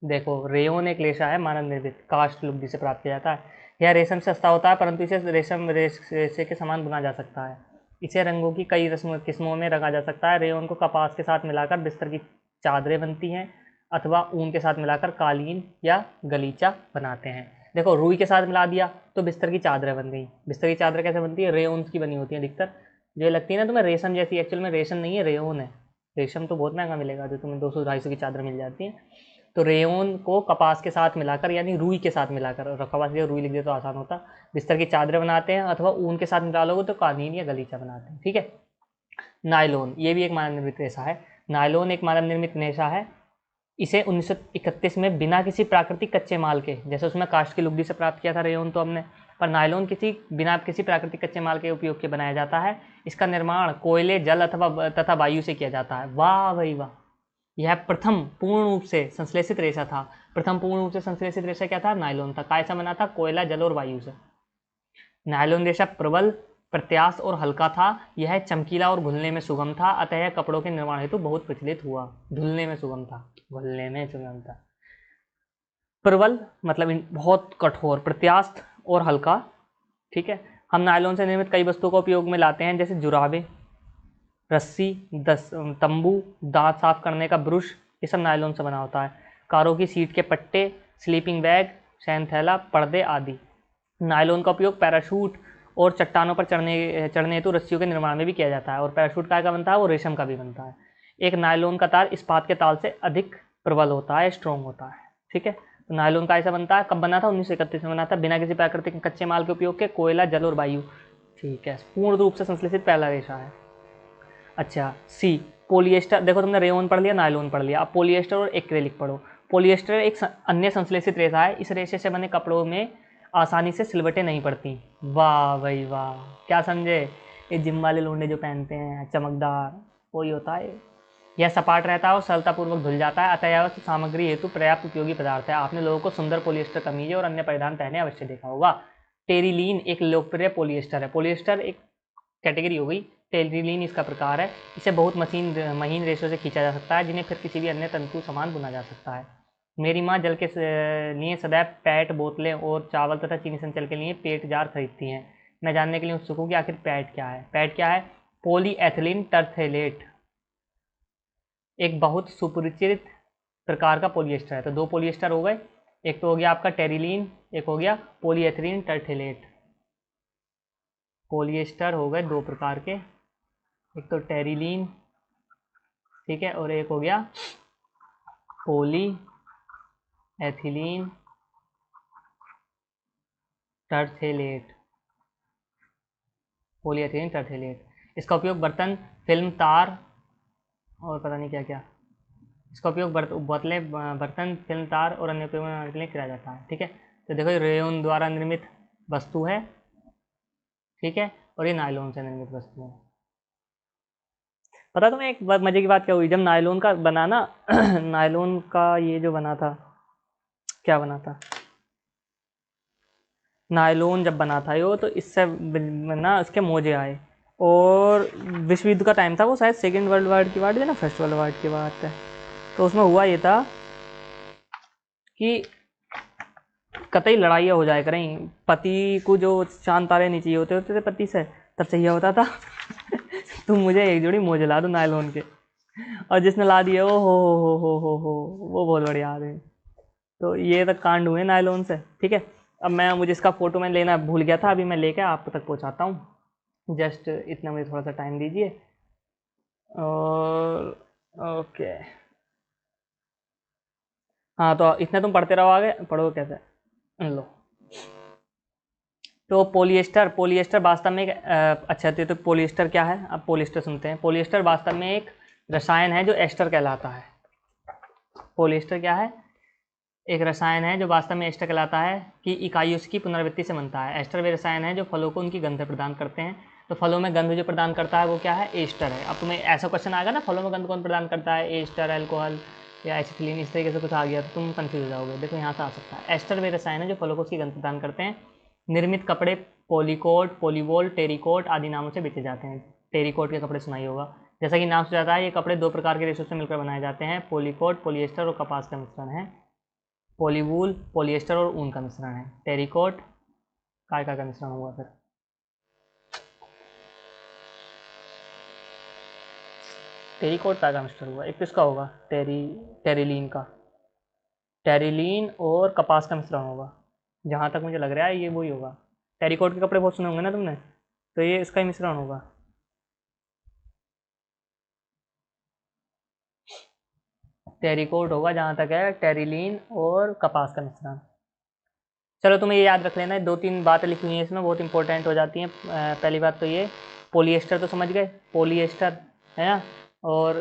देखो, रेयोन एक रेशा है मानव निर्मित, कास्ट लुगदी से प्राप्त किया जाता है। यह रेशम से सस्ता होता है, परंतु इसे रेशम रेशे के समान बुना जा सकता है। इसे रंगों की कई किस्मों में रंगा जा सकता है। रेयोन को कपास के साथ मिलाकर बिस्तर की चादरें बनती हैं। अथवा ऊन के साथ मिलाकर कालीन या गलीचा बनाते हैं। देखो रुई के साथ मिला दिया तो बिस्तर की चादरें बन गई। बिस्तर की चादर कैसे बनती है? रेयन की बनी होती है अधिकतर। ये लगती है ना तुम्हें रेशम जैसी, एक्चुअल में रेशम नहीं है, रेयन है। रेशम तो बहुत महंगा मिलेगा, जो तुम्हें 200-250 की चादर मिल जाती है। तो रेयन को कपास के साथ मिलाकर यानी रुई के साथ मिलाकर, कपास की रुई लिख दे तो आसान होता, बिस्तर की चादरें बनाते हैं, अथवा ऊन के साथ मिला लोगे तो कालीन या गलीचा बनाते हैं। ठीक है। नायलॉन, ये भी एक मानव निर्मित रेशा है। नायलॉन एक मानव निर्मित रेशा है। इसे 1931 में बिना किसी प्राकृतिक कच्चे माल के, जैसे उसमें काष्ठ की लुगदी से प्राप्त किया था रेयन तो हमने, पर नायलॉन बिना किसी प्राकृतिक कच्चे माल के उपयोग के बनाया जाता है। इसका निर्माण कोयले, जल अथवा तथा वायु से किया जाता है। वाह भाई वाह, यह प्रथम पूर्ण रूप से संश्लेषित रेशा था। प्रथम पूर्ण रूप से संश्लेषित रेशा क्या था? नायलॉन था। कैसा बना था? कोयला, जल और वायु से। नायलॉन रेशा प्रबल, प्रत्यास्थ और हल्का था। यह चमकीला और घुलने में सुगम था, अतः यह कपड़ों के निर्माण हेतु बहुत प्रचलित हुआ। धुलने में सुगम था, घुलने में सुगम था। प्रबल मतलब बहुत कठोर, प्रत्यास्थ और हल्का। ठीक है। हम नायलॉन से निर्मित कई वस्तुओं का उपयोग में लाते हैं, जैसे जुराबे, रस्सी, तंबू, दांत साफ करने का ब्रश, ये सब नायलॉन से बना होता है। कारों की सीट के पट्टे, स्लीपिंग बैग, शयन थैला, पर्दे आदि। नायलॉन का उपयोग पैराशूट और चट्टानों पर चढ़ने हेतु रस्सियों के निर्माण में भी किया जाता है। और पैराशूट का बनता है? वो रेशम का भी बनता है। एक नायलॉन का तार इस्पात के तार से अधिक प्रबल होता है, स्ट्रॉन्ग होता है। ठीक है। तो नायलॉन का ऐसा बनता है, कब बना था? 1931 में बना था, बिना किसी प्राकृतिक कच्चे माल के उपयोग के, कोयला, जल और वायु। ठीक है। पूर्ण रूप से संश्लेषित पहला रेशा है। अच्छा, सी पोलिएस्टर। देखो तुमने रेयन पढ़ लिया, नायलॉन पढ़ लिया, अब पोलिएस्टर और एक्रेलिक पढ़ो। पोलिएस्टर एक अन्य संश्लेषित रेशा है। इस रेशे से बने कपड़ों में आसानी से सिलवटें नहीं पड़ती। वाह भाई वाह, क्या समझे? ये जिम वाले लोंडे जो पहनते हैं चमकदार, वही होता है। यह सपाट रहता है और सरलतापूर्वक धुल जाता है, अतः यह सामग्री हेतु पर्याप्त उपयोगी पदार्थ है। आपने लोगों को सुंदर पोलिएस्टर कमीजें और अन्य परिधान पहने अवश्य देखा होगा। टेरिलीन एक लोकप्रिय पोलिएस्टर है। पोलिएस्टर एक कैटेगरी हो गई, टेरिलीन इसका प्रकार है। इसे बहुत महीन रेशों से खींचा जा सकता है, जिन्हें फिर किसी भी अन्य तंतु समान बुना जा सकता है। मेरी माँ जल के लिए सदैव पैट, बोतलें और चावल तथा चीनी संचल के लिए पेट जार खरीदती हैं। मैं जानने के लिए उत्सुक हूँ कि आखिर पैट क्या है। पैट क्या है? पॉलीएथिलीन टरथेलेट, एक बहुत सुपरिचित प्रकार का पॉलिएस्टर है। तो दो पॉलिएस्टर हो गए, एक तो हो गया आपका टेरिलीन, एक हो गया पॉलीएथिलीन टरथेलेट। पॉलिएस्टर हो गए दो प्रकार के, एक तो टेरिलीन, ठीक है, और एक हो गया पॉली एथिलीन टरथेलेट। पॉलीएथिलीन टरथेलेट। इसका उपयोग बर्तन, फिल्म, तार और पता नहीं क्या क्या, इसका उपयोग बोतलें, बर्तन, फिल्म, तार और अन्य उपयोग बनाने के लिए किया जाता है। ठीक है। तो देखो ये रेयन द्वारा निर्मित वस्तु है, ठीक है, और ये नायलॉन से निर्मित वस्तु है। पता तुम्हें एक मजे की बात क्या हुई? जब नायलॉन का बना ना नायलॉन का ये जो बना था, क्या बना था, नायलॉन जब बना था यो, तो इससे ना इसके मोजे आए। और विश्व युद्ध का टाइम था, वो शायद सेकेंड वर्ल्ड वार की बात है ना, फर्स्ट वर्ल्ड वार की बात है। तो उसमें हुआ ये था कि कतई लड़ाइयाँ हो जाए करें, पति को जो चांद तारे नहीं चाहिए होते थे पति से, तब चाहिए होता था तुम मुझे एक जोड़ी मोजे ला दो नायलॉन के। और जिसने ला दिए वो हो वो बहुत बढ़िया आदमी। तो ये तक कांड हुए नायलॉन से। ठीक है। अब मुझे इसका फोटो मैं लेना भूल गया था, अभी मैं लेकर आप तक पहुंचाता हूँ। जस्ट इतना मुझे थोड़ा सा टाइम दीजिए। और ओके, हाँ तो इतने तुम पढ़ते रहो, आगे पढ़ो कैसे। लो, तो पॉलिएस्टर वास्तव में एक अच्छा, तो पॉलिएस्टर क्या है? अब पॉलिएस्टर सुनते हैं। पॉलिएस्टर वास्तव में एक रसायन है जो एस्टर कहलाता है। पॉलिएस्टर क्या है? एक रसायन है जो वास्तव में एस्टर कहलाता है कि इकाइयों की पुनरावृत्ति से बनता है। एस्टर वे रसायन है जो फलों को उनकी गंध प्रदान करते हैं। तो फलों में गंध जो प्रदान करता है वो क्या है? एस्टर है। अब तुम्हें ऐसा क्वेश्चन आएगा ना, फलों में गंध कौन प्रदान करता है? एस्टर, अल्कोहल या एसिटिलीन, इस तरीके से कुछ आ गया तो तुम कंफ्यूज हो जाओगे। देखो यहाँ से आ सकता है, एस्टर वे रसायन है जो फलों को उसकी गंध प्रदान करते हैं। निर्मित कपड़े पॉलीकोट, पॉलीवोल, टेरिकोट आदि नामों से बेचे जाते हैं। टेरिकोट के कपड़े सुनाई होगा। जैसा कि नाम से जाता है, ये कपड़े दो प्रकार के रेशों से मिलकर बनाए जाते हैं। पॉलीकोट पॉलिएस्टर और कपास का मिश्रण है। पॉलीवूल पॉलिएस्टर और ऊन का मिश्रण है। टेरिकोट काय का मिश्रण हुआ फिर। टेरिकोट काय का मिश्रण हुआ, एक किसका होगा? टेरिलीन का। टेरिलीन और कपास का मिश्रण होगा, जहाँ तक मुझे लग रहा है ये वही होगा। टेरिकोट के कपड़े बहुत सुने होंगे ना तुमने, तो ये इसका ही मिश्रण होगा। टेरिकोट होगा जहाँ तक है, टेरिलीन और कपास का मिश्रण। चलो तुम्हें ये याद रख लेना है, 2-3 बातें लिखी हुई हैं इसमें, बहुत इंपॉर्टेंट हो जाती हैं। पहली बात तो ये, पोलिएस्टर तो समझ गए, पोलिएस्टर है ना। और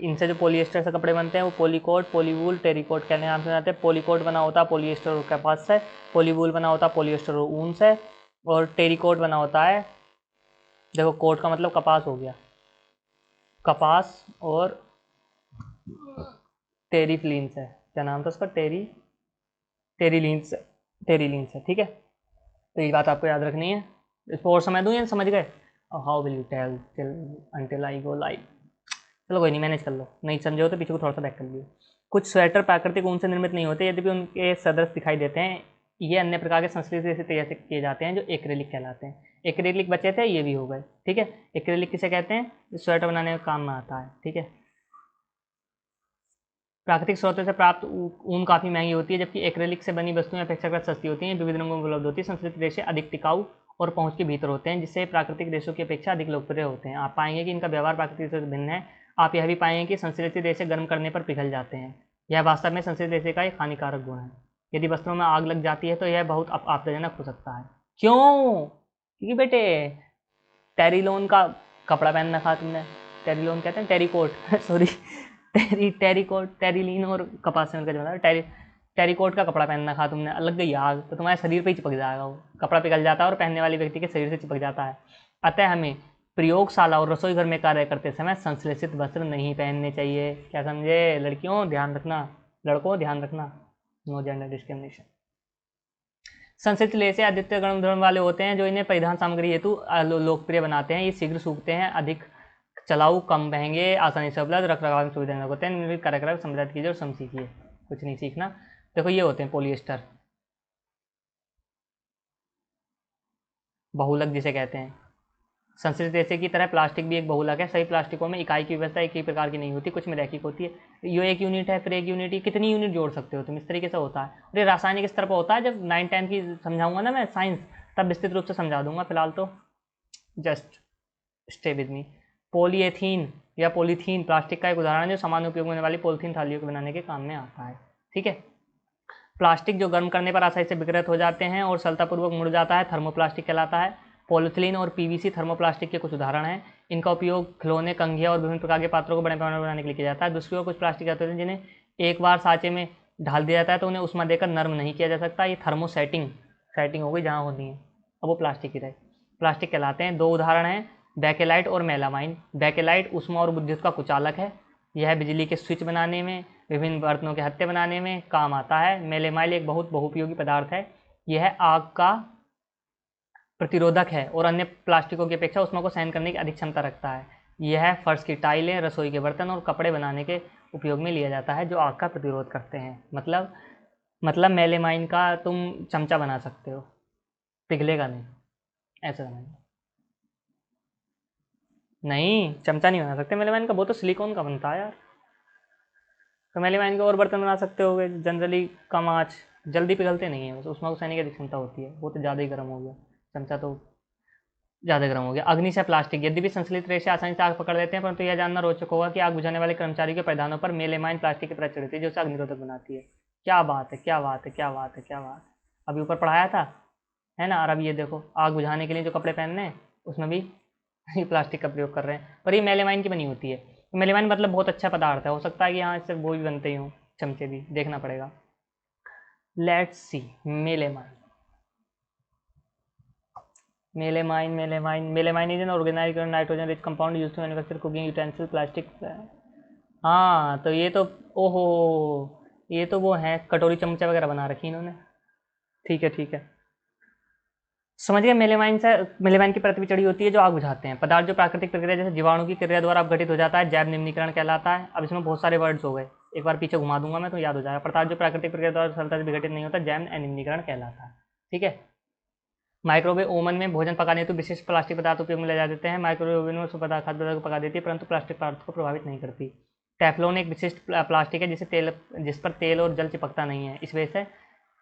इनसे जो पोलिएस्टर से कपड़े बनते हैं वो पोलीकोट, पोलीवूल, टेरिकोट कहने नाम से जाते हैं। पोलीकोट बना होता है पोलिएस्टर और कपास से, पोलीवूल बना होता है पोलिएस्टर और ऊन से, और टेरिकोट बना होता है, देखो कोट का मतलब कपास हो गया, कपास और टेरिफ्लीन से, क्या नाम था उसका, टेरिलीन से, टेरिलीन से, ठीक है। तो ये बात आपको याद रखनी है। इसको और समय दूँ या समझ गए? How will you tell till until I go live. चलो कोई नहीं, मैनेज कर लो, नहीं समझे हो तो पीछे को थोड़ा सा बैक कर लियो। कुछ स्वेटर प्राकृतिक ऊन से निर्मित नहीं होते, यद्यपि उनके सदृश दिखाई देते हैं। ये अन्य प्रकार के संश्लेष से तैयार किए जाते हैं जो एक्रेलिक कहलाते हैं। एक्रेलिक बचे थे, ये भी हो गए, ठीक है। एक्रेलिक किसे कहते हैं? स्वेटर बनाने में काम में आता है, ठीक है। प्राकृतिक स्रोतों से प्राप्त ऊन काफ़ी महंगी होती है, जबकि एक्रेलिक से बनी वस्तुएं अपेक्षाकृत सस्ती होती हैं, विविध रंगों में उपलब्ध होती है। संश्लेषित रेशे अधिक टिकाऊ और पहुंच के भीतर होते हैं, जिससे प्राकृतिक रेशों की अपेक्षा अधिक लोकप्रिय होते हैं। आप पाएंगे कि इनका व्यवहार प्राकृतिक रेशों से भिन्न है। आप यह भी पाएंगे कि संश्लेषित रेशे गर्म करने पर पिघल जाते हैं। यह वास्तव में संश्लेषित रेशे का एक हानिकारक गुण है। यदि वस्त्रों में आग लग जाती है तो यह बहुत आपत्तिजनक हो सकता है। क्यों? क्योंकि बेटे टेरिलोन का कपड़ा पहन रखा तुमने, टेरिलोन कहते हैं टेरिकोट सॉरी टेरिकोट, टेरिलीन और कपास से मिलकर जो बना टेरिकोट का कपड़ा पहन रखा तुमने, लग गई आग तो तुम्हारे शरीर पे ही चिपक जाएगा, वो कपड़ा पिघल जाता है और पहनने वाले व्यक्ति के शरीर से चिपक जाता है। अतः हमें प्रयोगशाला और रसोई घर में कार्य करते समय संश्लेषित वस्त्र नहीं पहनने चाहिए। क्या समझे? लड़कियों ध्यान रखना, लड़कों ध्यान रखना, नो जेंडर डिस्क्रिमिनेशन। संश्लेषित रेशे अधिकतर गर्म धर्म वाले होते हैं, जो इन्हें परिधान सामग्री हेतु लोकप्रिय बनाते हैं। ये शीघ्र सूखते हैं, अधिक चलाऊ, कम महंगे, आसानी से उपलब्ध, रखरखाव में सुविधाजनक होते हैं। निम्नलिखित कार्यक्रम समझात कीजिए और समझिए। कुछ नहीं सीखना। देखो ये होते हैं पोलिएस्टर, बहुलक जिसे कहते हैं। संश्लेषित रेशे की तरह प्लास्टिक भी एक बहुलक है। सभी प्लास्टिकों में इकाई की व्यवस्था एक ही प्रकार की नहीं होती, कुछ में रैखिक होती है। ये एक यूनिट है, फिर एक यूनिट, कितनी यूनिट जोड़ सकते हो तुम, इस तरीके से होता है। और ये रासायनिक स्तर पर होता है। जब 9-10 की समझाऊंगा ना मैं साइंस, तब विस्तृत रूप से समझा दूंगा। फिलहाल तो जस्ट स्टे विद मी। पॉलीएथीन या पॉलीथीन प्लास्टिक का एक उदाहरण है, जो सामान्य उपयोग में होने वाली पॉलीथीन थालियों को बनाने के काम में आता है, ठीक है। प्लास्टिक जो गर्म करने पर आसानी से विकृत हो जाते हैं और सरलतापूर्वक मुड़ जाता है, थर्मोप्लास्टिक कहलाता है। पॉलीथिलीन और पीवीसी थर्मोप्लास्टिक के कुछ उदाहरण हैं। इनका उपयोग खिलौने, कंघिया और विभिन्न प्रकार के पात्रों को बड़े पैमाने पर बनाने के लिए किया जाता है। दूसरी ओर कुछ प्लास्टिक होते हैं जिन्हें एक बार सांचे में ढाल दिया जाता है तो उन्हें उष्मा देकर नर्म नहीं किया जा सकता। ये थर्मोसेटिंग सेटिंग हो गई जहाँ होनी है, अब वो प्लास्टिक ही रहे, प्लास्टिक कहलाते हैं। 2 उदाहरण हैं, बैकेलाइट और मेलामाइन। बैकेलाइट ऊष्मा और विद्युत का कुचालक है। यह बिजली के स्विच बनाने में, विभिन्न बर्तनों के हत्थे बनाने में काम आता है। मेलेमाइल एक बहुत बहुपयोगी पदार्थ है। यह आग का प्रतिरोधक है और अन्य प्लास्टिकों की अपेक्षा ऊष्मा को सहन करने की अधिक क्षमता रखता है। यह फर्श की टाइलें, रसोई के बर्तन और कपड़े बनाने के उपयोग में लिया जाता है, जो आग का प्रतिरोध करते हैं। मतलब मेलेमाइन का तुम चमचा बना सकते हो, पिघलेगा नहीं, ऐसा समझ। नहीं, चमचा नहीं बना सकते मेलेमाइन का, वो तो सिलिकॉन का बनता है यार। तो मेलेमाइन के और बर्तन बना सकते होगे, जनरली कम आँच, जल्दी पिघलते नहीं है, उसमें सहने की अधिक क्षमता होती है। वो तो ज़्यादा ही गर्म हो गया, चमचा तो ज़्यादा गर्म हो गया। अग्नि से प्लास्टिक, यद्यपि संश्लित रेशे आसानी से आग पकड़ लेते हैं, परंतु यह जानना रोचक होगा कि आग बुझाने वाले कर्मचारियों के परिधानों पर मेलेमाइन प्लास्टिक की परत चढ़ती है, जो उसे अग्निरोधक बनाती है। क्या बात है, क्या बात है, क्या बात है, क्या बात है। अभी ऊपर पढ़ाया था, है ना। और अब ये देखो, आग बुझाने के लिए जो कपड़े पहनने हैं उसमें भी प्लास्टिक का प्रयोग कर रहे हैं, पर ये मेलेमाइन की बनी होती है। तो मेलेमाइन मतलब बहुत अच्छा पदार्थ है, हो सकता है कि यहाँ इससे वो भी बनते ही हों, चमचे भी, देखना पड़ेगा। Let's see melamine. Melamine is an organised nitrogen rich compound used to manufacture cooking utensil plastic. हाँ तो ये तो, ओहो, ये तो वो है, कटोरी चमचा वगैरह बना रखी इन्होंने, ठीक है ठीक है, समझ गए। मेलेमाइन की परत भी चढ़ी होती है जो आग बुझाते हैं। पदार्थ जो प्राकृतिक प्रक्रिया जैसे जीवाणु की क्रिया द्वारा अपघटित हो जाता है, जैव निम्नीकरण कहलाता है। अब इसमें बहुत सारे वर्ड्स हो गए, एक बार पीछे घुमा दूंगा मैं तो याद हो जाएगा। पदार्थ जो प्राकृतिक प्रक्रिया द्वारा सरलता से विघटित नहीं होता, जैव निम्नीकरण कहलाता है, ठीक है। माइक्रोवेव ओवन में भोजन पकाने हेतु विशिष्ट प्लास्टिक पदार्थ उपयोग में ले जा देते हैं। माइक्रोवेव ओवन में खाद्य पदार्थ को पका देती है, परंतु प्लास्टिक पदार्थ को प्रभावित नहीं करती। टेफ्लॉन एक विशिष्ट प्लास्टिक है जिस पर तेल और जल चिपकता नहीं है। इस वजह से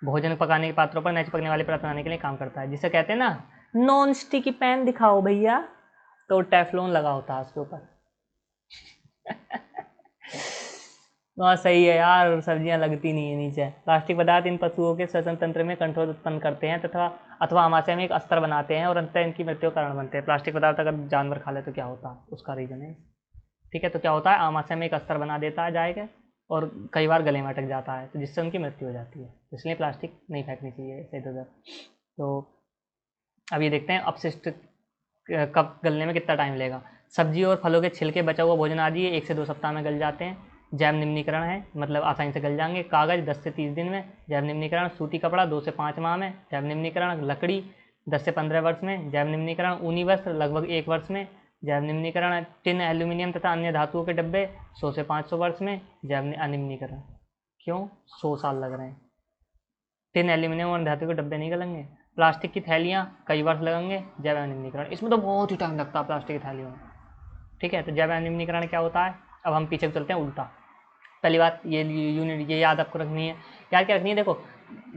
भोजन पकाने के पात्रों पर न चिपकने वाली परत बनाने के लिए काम करता है। जिसे कहते हैं ना नॉन स्टिकी पैन दिखाओ भैया, तो टेफ्लॉन लगा होता है उसके ऊपर। वहाँ सही है यार, सब्जियां लगती नहीं है नीचे। प्लास्टिक पदार्थ इन पशुओं के श्वसन तंत्र में कंट्रोल उत्पन्न करते हैं तथा अथवा आमाशय में एक अस्तर बनाते हैं और अंततः इनकी मृत्यु का कारण बनते हैं। प्लास्टिक पदार्थ अगर जानवर खा ले तो क्या होता है, उसका रीजन है। ठीक है, तो क्या होता है, आमाशय में एक अस्तर बना देता है जाएगा और कई बार गले में अटक जाता है, तो जिससे उनकी मृत्यु हो जाती है। इसलिए प्लास्टिक नहीं फेंकनी चाहिए इधर उधर। तो अब ये देखते हैं अपशिष्ट कब गलने में कितना टाइम लगेगा। सब्जी और फलों के छिलके, बचा हुआ भोजन आदि 1 से 2 सप्ताह में गल जाते हैं। जैव निम्नीकरण है, मतलब आसानी से गल जाएंगे। कागज़ 10 से 30 दिन में जैव निम्नीकरण। सूती कपड़ा 2 से 5 माह में जैव निम्नीकरण। लकड़ी 10 से 15 वर्ष में जैव निम्नीकरण। ऊनी वस्त्र लगभग 1 वर्ष में जैव निम्नीकरण। टिन, एल्यूमिनियम तथा अन्य धातुओं के डब्बे 100 से 500 वर्ष में जैव अनिम्नीकरण। क्यों 100 साल लग रहे हैं? टिन, एल्यूमिनियम और धातु के डब्बे नहीं गलेंगे। प्लास्टिक की थैलियाँ कई वर्ष लगेंगे जैव अनिम्नीकरण। इसमें तो बहुत ही टाइम लगता है प्लास्टिक की थैलियों में। ठीक है, तो जैव अनिम्नीकरण क्या होता है? अब हम पीछे चलते हैं उल्टा। पहली बात ये यूनिट ये याद आपको रखनी है। याद क्या रखनी है? देखो,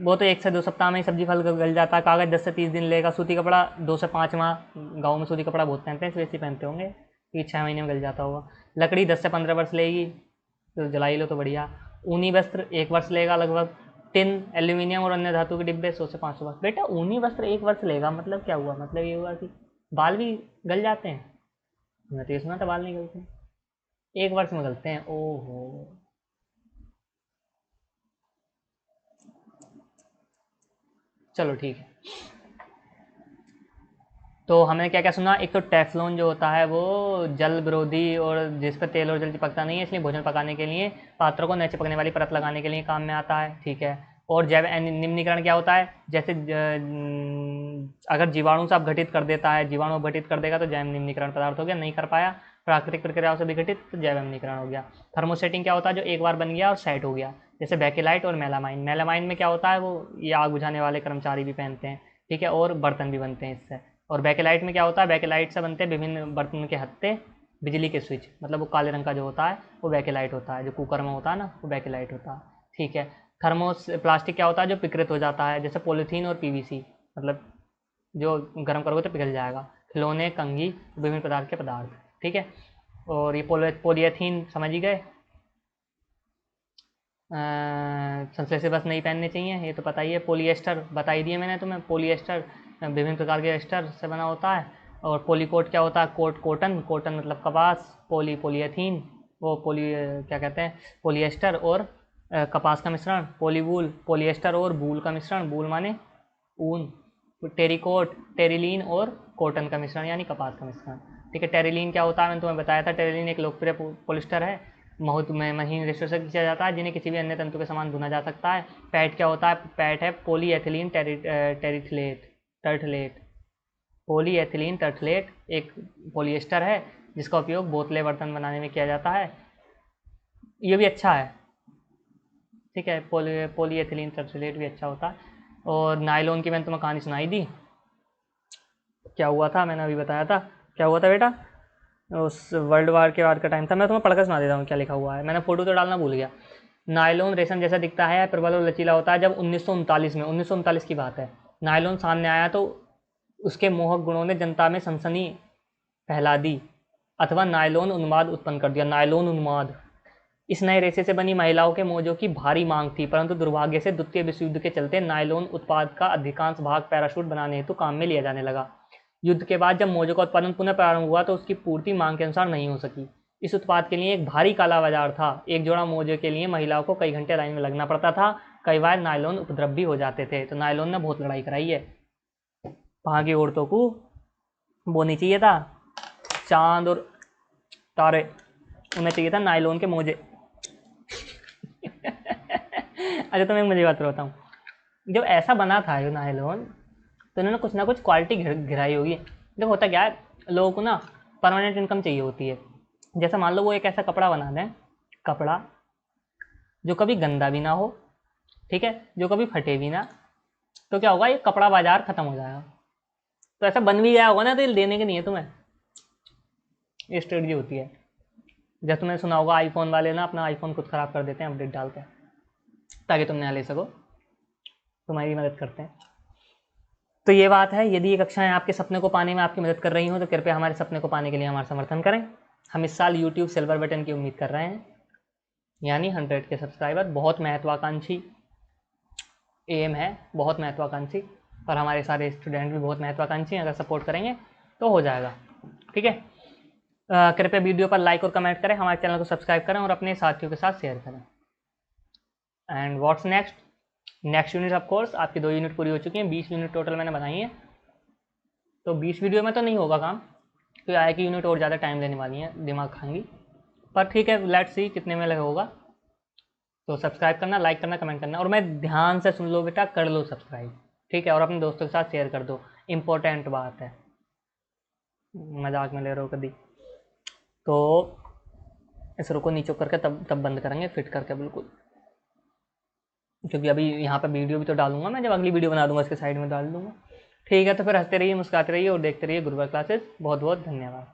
वो तो 1 से 2 सप्ताह में ही सब्जी फल गल जाता है। कागज़ 10 से 30 दिन लेगा। सूती कपड़ा 2 से 5 माह। गाँव में सूती कपड़ा बहुत पहनते हैं, स्वेसी पहनते होंगे, कि 6 महीने में गल जाता होगा। लकड़ी 10 से 15 वर्ष लेगी, तो जला ही लो तो बढ़िया। ऊनी वस्त्र 1 वर्ष लेगा लगभग। टिन, एल्यूमिनियम और अन्य धातु के डिब्बे 100 से 500 वर्ष। बेटा ऊनी वस्त्र 1 वर्ष लेगा, मतलब क्या हुआ? मतलब ये हुआ कि बाल भी गल जाते हैं। मैं तो ये सुना था बाल नहीं गलते, 1 वर्ष में गलते हैं। ओहो, चलो ठीक है। तो हमने क्या क्या सुना? एक तो टेफ्लॉन जो होता है वो जल विरोधी और जिस पर तेल और जल चिपकता नहीं है, इसलिए भोजन पकाने के लिए पात्रों को न चिपकने वाली परत लगाने के लिए काम में आता है। ठीक है। और जैव निम्नीकरण क्या होता है? जैसे अगर जीवाणु से अपघटित कर देता है, जीवाणु अपघटित कर देगा तो जैव निम्नीकरण पदार्थ हो गया। नहीं कर पाया प्राकृतिक प्रक्रियाओं से विघटित तो जैव निम्नीकरण हो गया। थर्मोसेटिंग क्या होता है? जो एक बार बन गया और सेट हो गया, जैसे बैकेलाइट और मेलामाइन। मेलामाइन में क्या होता है? वो ये आग बुझाने वाले कर्मचारी भी पहनते हैं। ठीक है, और बर्तन भी बनते हैं इससे। और बैकेलाइट में क्या होता है? बैकेलाइट से बनते हैं विभिन्न बर्तन के हत्थे, बिजली के स्विच, मतलब वो काले रंग का जो होता है वो बैकेलाइट होता है। जो कुकर में होता है ना, वो बैकेलाइट होता है। ठीक है। थर्मोस प्लास्टिक क्या होता है? जो विकृत हो जाता है, जैसे पॉलीथीन और पीवीसी, मतलब जो गर्म करोगे तो पिघल जाएगा। खिलौने, कंघी, विभिन्न प्रकार के पदार्थ। ठीक है। और ये पॉलीथीन समझ ही गए, संश्लेषित बस नहीं पहनने चाहिए, ये तो पता ही है। पॉलीएस्टर बता ही दिए मैंने तुम्हें। पॉलीएस्टर विभिन्न प्रकार के एस्टर से बना होता है। और पॉलीकोट क्या होता है? कॉटन, कॉटन मतलब कपास। पॉलीथीन वो क्या कहते हैं? पॉलीएस्टर और कपास का मिश्रण। पॉलीवूल, पॉलीएस्टर और वूल का मिश्रण। वूल माने ऊन। टेरिकोट, टेरिलीन और कॉटन का मिश्रण यानी कपास का मिश्रण। ठीक है। टेरिलीन क्या होता है? मैंने तुम्हें बताया था। टेरिलीन एक लोकप्रिय पॉलिस्टर है, बहुत में महीन रेशों से खींचा जाता है, जिन्हें किसी भी अन्य तंतु के समान भुना जा सकता है। पैट क्या होता है? पैट है पॉलीएथिलीन टर्टलेट। पॉलीएथिलीन टर्टलेट एक पॉलिएस्टर है जिसका उपयोग बोतलें, बर्तन बनाने में किया जाता है। ये भी अच्छा है। ठीक है, पॉलीएथिलीन टर्टलेट भी अच्छा होता है। और नायलॉन की मैंने तुम्हें कहानी सुनाई दी। क्या हुआ था? मैंने अभी बताया था क्या हुआ था बेटा। उस वर्ल्ड वार के बाद का टाइम था। मैं तुम्हें पढ़कर सुना देता हूँ क्या लिखा हुआ है, मैंने फोटो तो डालना भूल गया। नायलॉन रेशम जैसा दिखता है, प्रबल और लचीला होता है। जब 1939 में, 1939 की बात है, नायलॉन सामने आया तो उसके मोहक गुणों ने जनता में सनसनी फैला दी, अथवा नायलॉन उन्माद उत्पन्न कर दिया। नायलॉन उन्माद। इस नए रेशे से बनी महिलाओं के मोजों की भारी मांग थी, परंतु दुर्भाग्य से द्वितीय विश्व युद्ध के चलते नायलॉन उत्पाद का अधिकांश भाग पैराशूट बनाने हेतु काम में लिया जाने लगा। युद्ध के बाद जब मोजों का उत्पादन पुनः प्रारंभ हुआ तो उसकी पूर्ति मांग के अनुसार नहीं हो सकी। इस उत्पाद के लिए एक भारी काला बाजार था। एक जोड़ा मोजे के लिए महिलाओं को कई घंटे लाइन में लगना पड़ता था। कई बार नायलॉन उपद्रव भी हो जाते थे। तो नायलॉन ने बहुत लड़ाई कराई है। वहाँ की औरतों को वो नहीं चाहिए था चांद और तारे, उन्हें चाहिए था नायलॉन के मोजे। अच्छा, तो मैं मुझे बात बताता हूँ। जब ऐसा बना था ये नायलॉन, तो इन्होंने कुछ ना कुछ क्वालिटी घिराई होगी। देखो होता क्या है, लोगों को ना परमानेंट इनकम चाहिए होती है। जैसे मान लो वो एक ऐसा कपड़ा बना दें, कपड़ा जो कभी गंदा भी ना हो, ठीक है, जो कभी फटे भी ना, तो क्या होगा, ये कपड़ा बाजार खत्म हो जाएगा। तो ऐसा बन भी गया होगा ना, तो ये देने के नहीं है तुम्हें। ये स्ट्रेटजी होती है। जैसे तुमने सुना होगा आईफोन वाले ना अपना आईफोन खुद ख़राब कर देते हैं अपडेट डाल के, ताकि तुम नया ले सको, तुम्हारी मदद करते हैं। तो ये बात है, यदि ये कक्षाएं आपके सपने को पाने में आपकी मदद कर रही हों तो कृपया हमारे सपने को पाने के लिए हमारा समर्थन करें। हम इस साल यूट्यूब सिल्वर बटन की उम्मीद कर रहे हैं, यानी 100 के सब्सक्राइबर। बहुत महत्वाकांक्षी एम है, बहुत महत्वाकांक्षी, और हमारे सारे स्टूडेंट भी बहुत महत्वाकांक्षी हैं। अगर सपोर्ट करेंगे तो हो जाएगा, ठीक है। कृपया वीडियो पर लाइक और कमेंट करें, हमारे चैनल को सब्सक्राइब करें और अपने साथियों के साथ शेयर करें। And what's next unit of course, आपकी 2 यूनिट पूरी हो चुकी हैं, 20 यूनिट टोटल मैंने बनाई है। तो 20 वीडियो में तो नहीं होगा काम, तो आए की यूनिट और ज़्यादा टाइम लेने वाली है, दिमाग खाएंगी, पर ठीक है, लेट्स सी कितने में लगा होगा। तो सब्सक्राइब करना, लाइक करना, कमेंट करना, और मैं ध्यान से सुन लो बेटा, कर लो सब्सक्राइब, ठीक है, और अपने दोस्तों के साथ शेयर कर दो, इम्पोर्टेंट बात है, मजाक में ले रहे हो कभी। तो इस रो को नीचे करके तब बंद करेंगे, फिट करके बिल्कुल, क्योंकि अभी यहाँ पे वीडियो भी तो डालूंगा मैं, जब अगली वीडियो बना दूंगा इसके साइड में डाल दूंगा। ठीक है, तो फिर हंसते रहिए, मुस्कुराते रहिए और देखते रहिए गुरुवर क्लासेस। बहुत बहुत धन्यवाद।